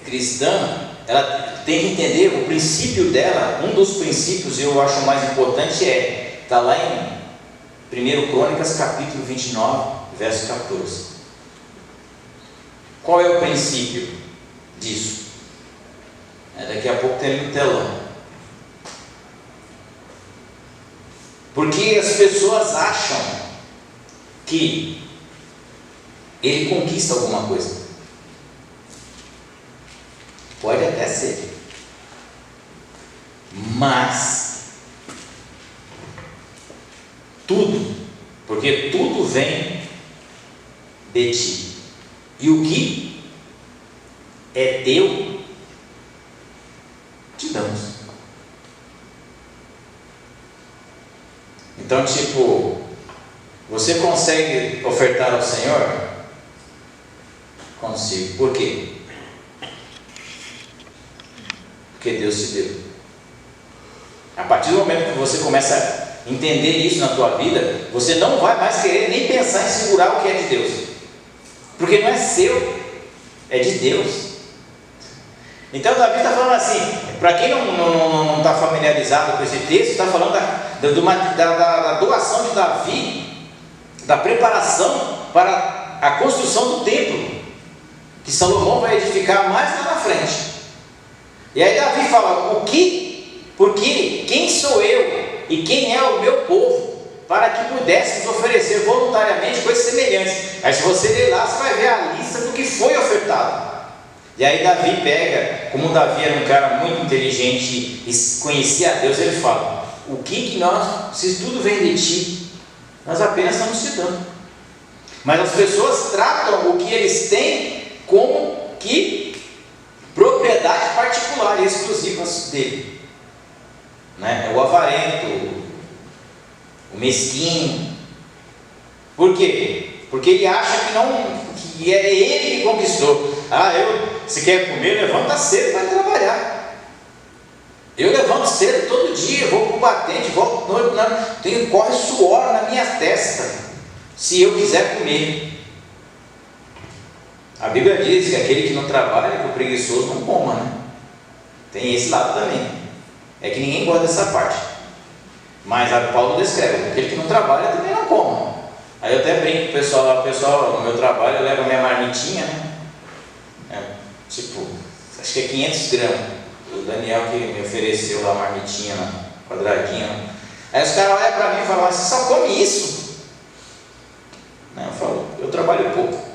cristã, ela tem que entender o princípio dela. Um dos princípios, eu acho mais importante, está lá em 1 Crônicas, capítulo 29, verso 14. Qual é o princípio disso? Daqui a pouco tem no telão. Porque as pessoas acham que ele conquista alguma coisa. Pode até ser. Mas tudo, porque tudo vem de ti. E o que é teu, te damos. Então, tipo, você consegue ofertar ao Senhor? Consigo. Por quê? Porque Deus te deu. A partir do momento que você começa a entender isso na tua vida, você não vai mais querer nem pensar em segurar o que é de Deus, porque não é seu, é de Deus. Então Davi está falando assim, para quem não está familiarizado com esse texto, está falando da doação de Davi, da preparação para a construção do templo, que Salomão vai edificar mais lá na frente. E aí Davi fala, porque quem sou eu e quem é o meu povo, para que pudéssemos oferecer voluntariamente coisas semelhantes. Aí se você ler lá, você vai ver a lista do que foi ofertado. E aí Davi pega, como Davi era um cara muito inteligente e conhecia a Deus, ele fala, se tudo vem de ti, nós apenas estamos te dando. Mas as pessoas tratam o que eles têm como que propriedade particular e exclusiva dele, né? O avarento, o mesquinho. Por quê? Porque ele acha que é ele que conquistou. Se quer comer, levanta cedo e vai trabalhar. Eu levanto cedo todo dia, vou para o batente, volto noite, corre suor na minha testa, se eu quiser comer. A Bíblia diz que aquele que não trabalha, que o preguiçoso não coma, né? Tem esse lado também. É que ninguém gosta dessa parte. Mas Paulo descreve, aquele que não trabalha também não coma. Aí eu até brinco com o pessoal no meu trabalho, eu levo a minha marmitinha, né? Acho que é 500 gramas. O Daniel que me ofereceu lá a marmitinha, quadradinha. Aí os caras olham para mim e falam, você só come isso? Não, eu falo, eu trabalho pouco.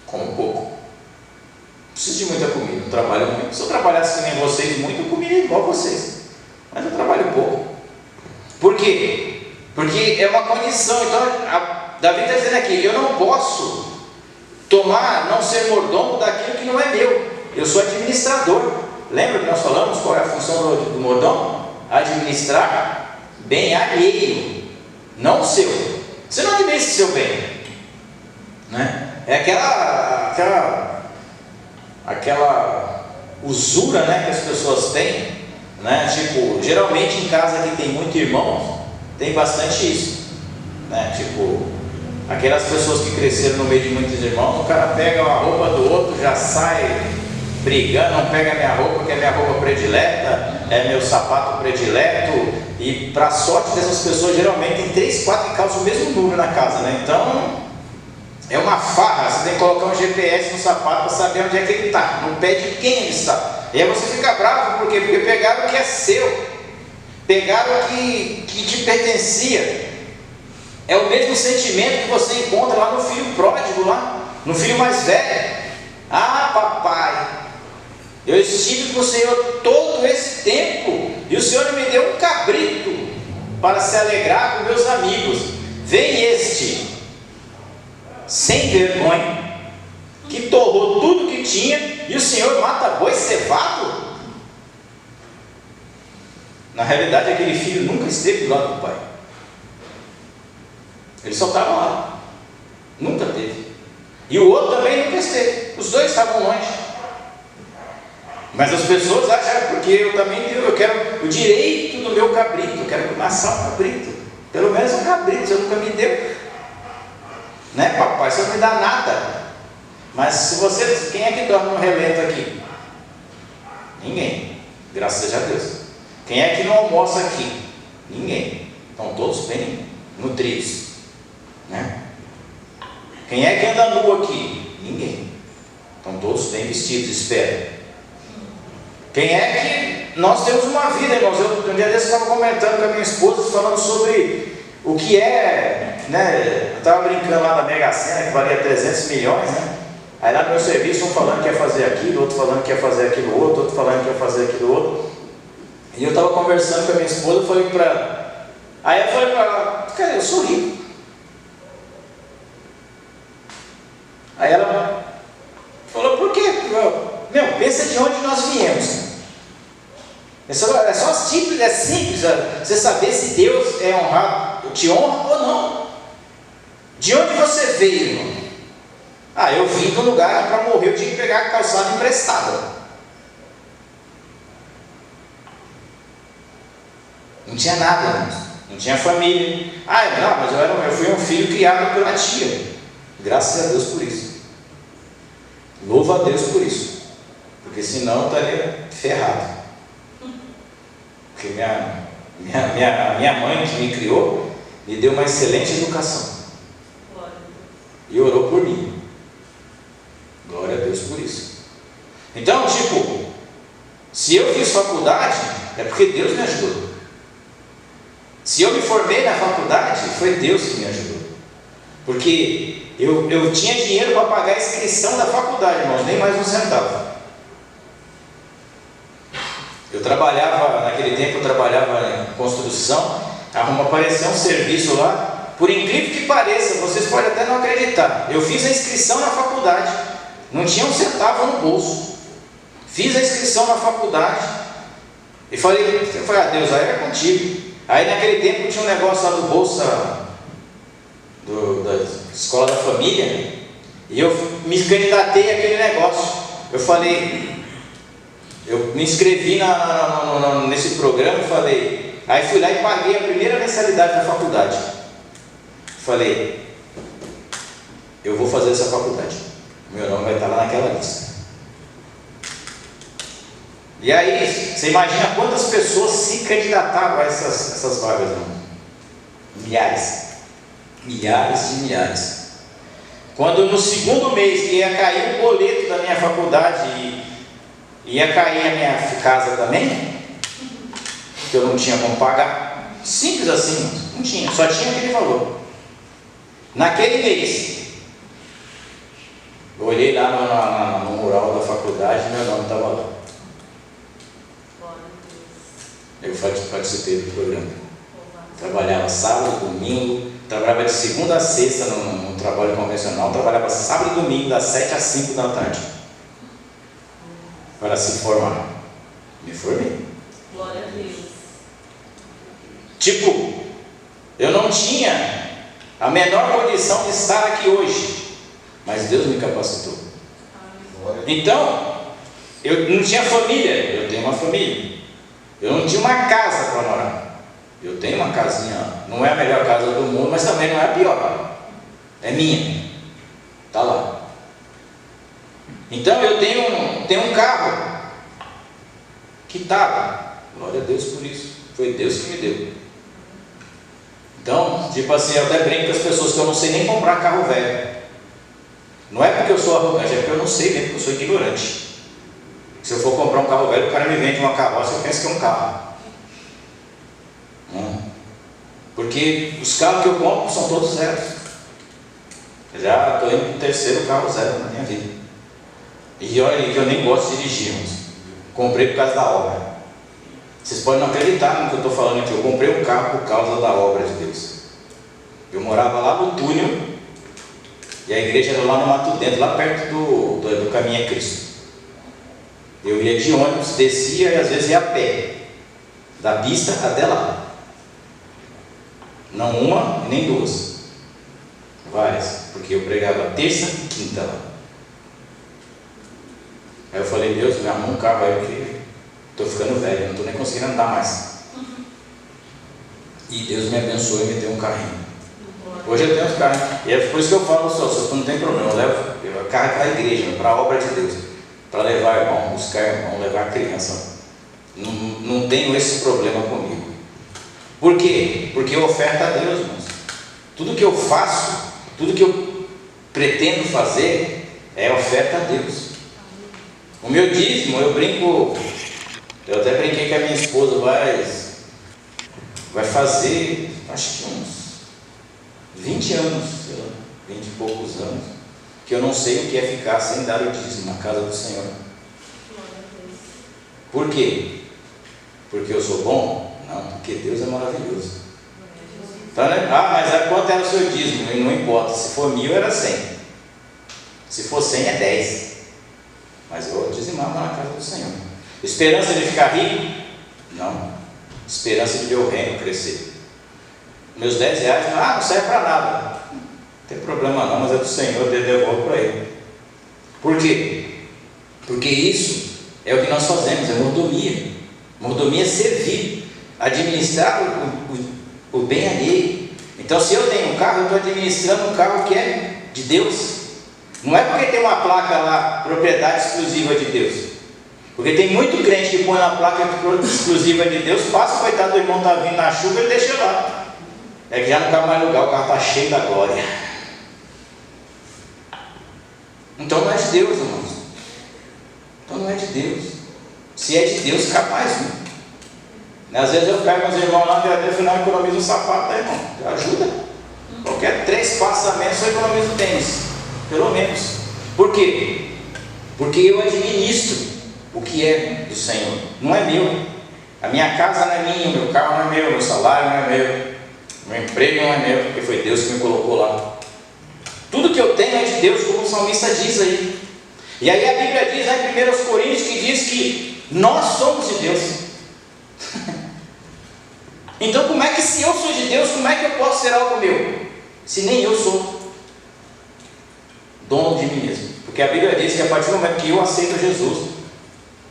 Como pouco. Não preciso de muita comida, não trabalho muito. Se eu trabalhasse que nem vocês muito, eu comeria igual vocês. Mas eu trabalho pouco. Por quê? Porque é uma condição. Então, Davi está dizendo aqui, eu não posso não ser mordomo daquilo que não é meu. Eu sou administrador. Lembra que nós falamos qual é a função do mordomo? Administrar bem alheio, não o seu. Você não administra o seu bem, né? É aquela usura, né, que as pessoas têm, né? Geralmente em casa que tem muito irmão, tem bastante isso, né? Aquelas pessoas que cresceram no meio de muitos irmãos, o cara pega a roupa do outro, já sai brigando, não pega minha roupa, que é minha roupa predileta, é meu sapato predileto. E para sorte dessas pessoas, geralmente tem 3, 4 que calçam o mesmo número na casa, né? Então é uma farra, você tem que colocar um GPS no sapato para saber onde é que ele está, no pé de quem ele está. E aí você fica bravo, por quê? Porque pegaram o que é seu, pegaram o que te pertencia. É o mesmo sentimento que você encontra lá no filho pródigo, no filho mais velho. Papai, eu estive com o Senhor todo esse tempo, e o Senhor me deu um cabrito para se alegrar com meus amigos. Vem este sem vergonha, que torrou tudo que tinha, e o Senhor mata boi cevado. Na realidade, aquele filho nunca esteve do lado do pai. Ele só estava lá, nunca teve. E o outro também nunca esteve. Os dois estavam longe. Mas as pessoas acham, porque eu quero o direito do meu cabrito, eu quero assar um cabrito, pelo menos um cabrito, você nunca me deu, né, papai? Você não me dá nada. Mas se você, quem é que dorme no relento aqui? Ninguém, graças seja a Deus. Quem é que não almoça aqui? Ninguém. Estão todos bem nutridos, né? Quem é que anda nu aqui? Ninguém. Estão todos bem vestidos, espero. Quem é que... Nós temos uma vida, irmãos. Um dia desses eu estava comentando com a minha esposa, falando sobre o que é, né? Eu estava brincando lá da Mega Sena, que valia 300 milhões, né? Aí lá no meu serviço, um falando que ia fazer aquilo, outro falando que ia fazer aquilo outro, outro falando que ia fazer aquilo outro. E eu estava conversando com a minha esposa, eu falei para ela. Aí eu falei para ela, cara, eu sou rico. Aí ela falou, por quê? Meu, pensa de onde nós viemos. É só simples, é simples você saber se Deus é honrado, te honra ou não. De onde você veio, irmão? Ah, eu vim do lugar que para morrer eu tinha que pegar a calçada emprestada. Não tinha nada, irmãos. Não tinha família. Ah, não, mas eu fui um filho criado pela tia. Graças a Deus por isso. Louvo a Deus por isso. Porque senão eu estaria ferrado. Porque minha mãe que me criou me deu uma excelente educação. E orou por mim. Glória a Deus por isso. Então, tipo, se eu fiz faculdade, é porque Deus me ajudou. Se eu me formei na faculdade, foi Deus que me ajudou. Porque eu tinha dinheiro para pagar a inscrição da faculdade, irmãos, nem mais um centavo. Eu trabalhava, naquele tempo eu trabalhava em construção, apareceu um serviço lá, por incrível que pareça, vocês podem até não acreditar, eu fiz a inscrição na faculdade, não tinha um centavo no bolso, fiz a inscrição na faculdade, e falei, Deus, aí é contigo. Aí naquele tempo tinha um negócio lá do Bolsa, da Escola da Família, e eu me candidatei àquele negócio. Eu falei, eu me inscrevi nesse programa, aí fui lá e paguei a primeira mensalidade da faculdade. Falei, eu vou fazer essa faculdade, meu nome vai estar lá naquela lista. E aí, você imagina quantas pessoas se candidatavam a essas vagas, não? Milhares de milhares. Quando no segundo mês que ia cair o boleto da minha faculdade e ia cair a minha casa também, que eu não tinha como pagar, simples assim, não tinha, só tinha aquele valor. Naquele mês, eu olhei lá no mural da faculdade e meu nome estava lá. Eu participei do programa. Trabalhava sábado, domingo, trabalhava de segunda a sexta no trabalho convencional, trabalhava sábado e domingo das 7 às 5 da tarde para se formar. Me formei. Glória a Deus. Tipo, eu não tinha a menor condição de estar aqui hoje, mas Deus me capacitou. Então, eu não tinha família, eu tenho uma família. Eu não tinha uma casa para morar. Eu tenho uma casinha, não é a melhor casa do mundo, mas também não é a pior. É minha. Está lá. Então eu tenho um carro que estava. Glória a Deus por isso. Foi Deus que me deu. Então, tipo assim, eu até brinco com as pessoas que eu não sei nem comprar carro velho. Não é porque eu sou arrogante, é porque eu não sei mesmo, porque eu sou ignorante. Se eu for comprar um carro velho, o cara me vende uma carroça, eu penso que é um carro. Porque os carros que eu compro são todos zeros. Já estou indo para o terceiro carro zero na minha vida. E olha que eu nem gosto de dirigir, mas comprei por causa da obra. Vocês podem não acreditar no que eu estou falando aqui. Eu comprei um carro por causa da obra de Deus. Eu morava lá no túnel, e a igreja era lá no Mato Dentro, lá perto do Caminho a Cristo. Eu ia de ônibus, descia e às vezes ia a pé, da pista até lá. Não uma, nem duas. Várias, porque eu pregava terça e quinta lá. Aí eu falei, Deus, me arruma um carro aí, porque estou ficando velho, não estou nem conseguindo andar mais. E Deus me abençoou e me deu um carrinho. Hoje eu tenho uns carrinhos. E é por isso que eu falo, se tu não tem problema, eu levo. carro é para a igreja, para a obra de Deus, para levar irmão, buscar irmão, levar criança. Não tenho esse problema comigo. Por quê? Porque eu oferto a Deus, irmãos. Tudo que eu faço, tudo que eu pretendo fazer é oferta a Deus. O meu dízimo, eu brinco, eu até brinquei que a minha esposa vai fazer, acho que uns 20 anos, sei lá, 20 e poucos anos, que eu não sei o que é ficar sem dar o dízimo na casa do Senhor. Por quê? Porque eu sou bom? Não, porque Deus é maravilhoso. Então, né? Mas quanto era o seu dízimo? Não importa, se for 1.000 era 100, se for 100 é 10, mas eu dizimava na casa do Senhor. Esperança de ficar rico? Não. Esperança de ver o reino crescer. Meus 10 reais não serve para nada. Não tem problema não, mas é do Senhor, eu devolvo para Ele. Por quê? Porque isso é o que nós fazemos, é mordomia. Mordomia é servir, administrar o bem alheio. Então, se eu tenho um carro, eu estou administrando um carro que é de Deus. Não é porque tem uma placa lá, propriedade exclusiva de Deus. Porque tem muito crente que põe na placa exclusiva de Deus, passa, coitado do irmão, está vindo na chuva, ele deixa lá. É que já não cabe mais lugar, o carro está cheio da glória. Então não é de Deus, irmãos. Então não é de Deus. Se é de Deus, capaz, né? Às vezes eu pego meus irmãos lá, até o final economizo um sapato, tá, irmão? Ajuda. Qualquer 3 passamentos eu economizo tênis, pelo menos. Por quê? Porque eu administro o que é do Senhor, não é meu. A minha casa não é minha, o meu carro não é meu, meu salário não é meu, meu emprego não é meu, porque foi Deus que me colocou lá. Tudo que eu tenho é de Deus, como o salmista diz aí. E aí a Bíblia diz lá em 1 Coríntios que diz que nós somos de Deus. Então como é que, se eu sou de Deus, como é que eu posso ser algo meu? Se nem eu sou dono de mim mesmo. Porque a Bíblia diz que a partir do momento que eu aceito Jesus,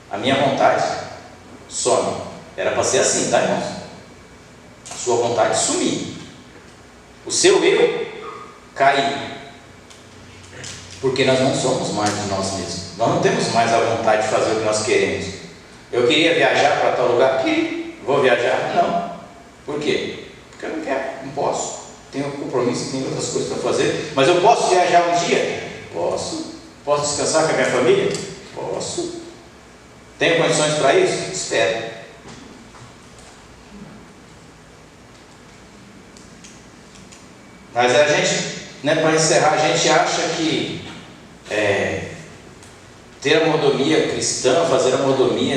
a minha vontade some. Era para ser assim, tá, irmãos? A sua vontade sumir, o seu eu cair. Porque nós não somos mais de nós mesmos. Nós não temos mais a vontade de fazer o que nós queremos. Eu queria viajar para tal lugar? Vou viajar? Não. Por quê? Porque eu não quero, não posso. Tenho compromisso, tenho outras coisas para fazer. Mas eu posso viajar um dia? Posso. Posso descansar com a minha família? Posso. Tenho condições para isso? Espero. Mas a gente, para encerrar, a gente acha que ter a mordomia cristã, fazer a mordomia,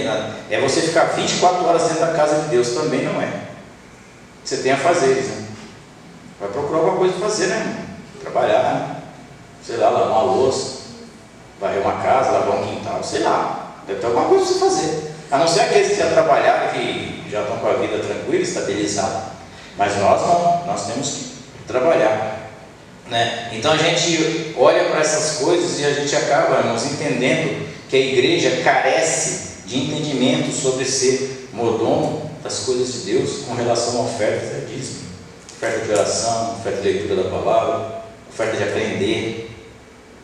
é você ficar 24 horas dentro da casa de Deus. Também não é. Você tem a fazeres, né? Vai procurar alguma coisa para fazer, né? Trabalhar, né? Sei lá, lavar uma louça, varrer uma casa, lavar um quintal, sei lá. Deve ter alguma coisa para você fazer. A não ser aqueles que já trabalharam, que já estão com a vida tranquila, estabilizada. Mas nós não, nós temos que trabalhar, né? Então a gente olha para essas coisas e a gente acaba, irmãos, entendendo que a igreja carece de entendimento sobre ser mordomo das coisas de Deus com relação a ofertas e dízimo, oferta de oração, oferta de leitura da palavra, oferta de aprender,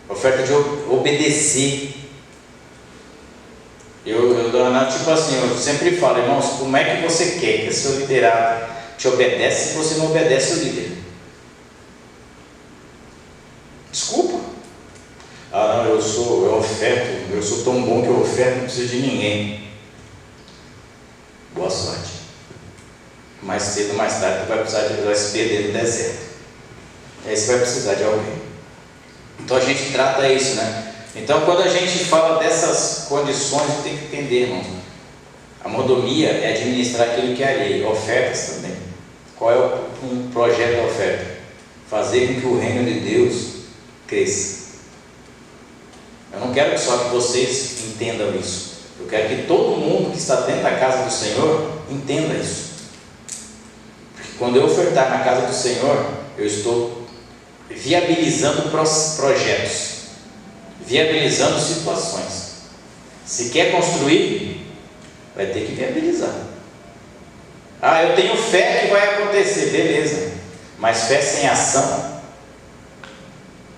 oferta de obedecer. Tipo assim, eu sempre falo, irmãos, como é que você quer que o seu liderado te obedece se você não obedece o líder? Desculpa. Não, eu oferto, eu sou tão bom que eu oferto, não preciso de ninguém. Boa sorte. Mais cedo ou mais tarde tu vai se perder no deserto. Aí você vai precisar de alguém. Então a gente trata isso, né? Então quando a gente fala dessas condições, tem que entender, irmãos. A mordomia é administrar aquilo que é alheio, ofertas também. Qual é o projeto da oferta? Fazer com que o reino de Deus cresça. Eu não quero só que vocês entendam isso. Eu quero que todo mundo que está dentro da casa do Senhor entenda isso. Porque quando eu ofertar na casa do Senhor, eu estou viabilizando projetos, viabilizando situações. Se quer construir, vai ter que viabilizar. Eu tenho fé que vai acontecer, beleza. Mas fé sem ação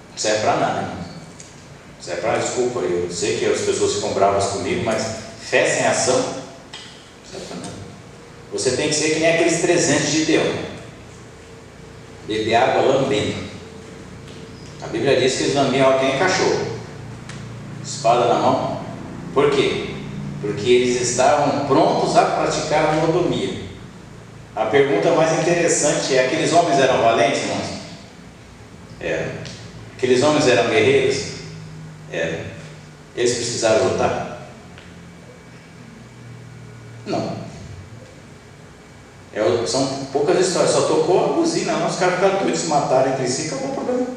não serve para nada, irmão. Zé Pra, desculpa, eu sei que as pessoas ficam bravas comigo, mas fé sem ação, você tem que ser que nem aqueles 300 de Gideão, beber água lambendo. A Bíblia diz que eles lambiam alguém cachorro, espada na mão. Por quê? Porque eles estavam prontos a praticar a mordomia. A pergunta mais interessante é: aqueles homens eram valentes, irmãos? Eram. Aqueles homens eram guerreiros? Eram. Eles precisaram lutar? Não. São poucas histórias, só tocou a buzina, não, os caras ficaram doidos, se mataram entre si, acabou o problema.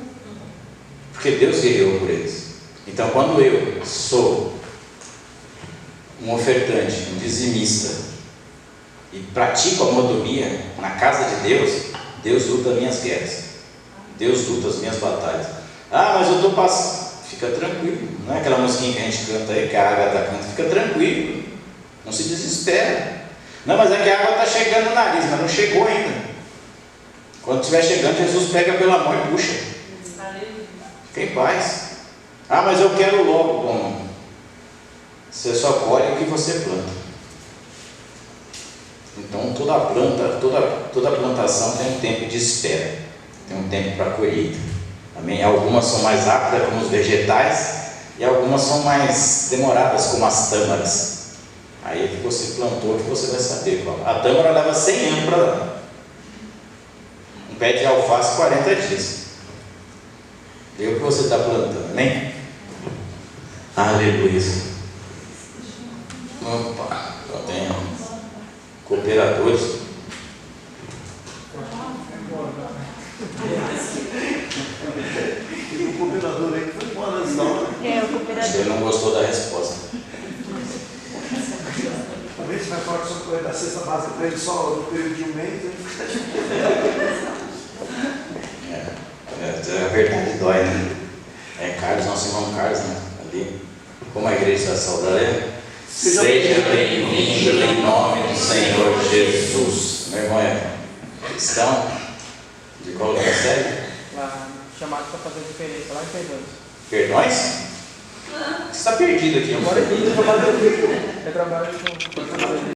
Porque Deus guerreou por eles. Então, quando eu sou um ofertante, um dizimista, e pratico a mordomia na casa de Deus, Deus luta as minhas guerras, Deus luta as minhas batalhas. Ah, mas eu estou passando. Fica tranquilo, não é aquela musiquinha que a gente canta aí, que a Agatha canta. Fica tranquilo, não se desespera. Não, mas é que a água está chegando no nariz, mas não chegou ainda. Quando estiver chegando, Jesus pega pela mão e puxa. Fica em paz. Ah, mas eu quero logo. Bom, você só colhe o que você planta. Então toda plantação tem um tempo de espera, tem um tempo para colheita. Amém? Algumas são mais rápidas, como os vegetais, e algumas são mais demoradas, como as tâmaras. Aí que você plantou, que você vai saber qual. A tâmara leva 100 anos para dar. Um pé de alface, 40 dias. Vê o que você está plantando, amém? Aleluia. Opa, eu tenho cooperadores. E o cooperador aí que foi embora antes da hora. O cooperador. Ele não gostou da resposta. Talvez você vai falar que só foi da cesta básica para ele só no período de um mês. A verdade dói, né? É Carlos, nosso irmão Carlos, né? Ali, como a igreja da Saudade. Seja bem-vindo em nome do Senhor Jesus. Meu irmão é cristão? De qual lugar sério? Chamado para fazer diferença lá em Perdões. Perdões? Você está perdido aqui, Agora amor. eu trabalho com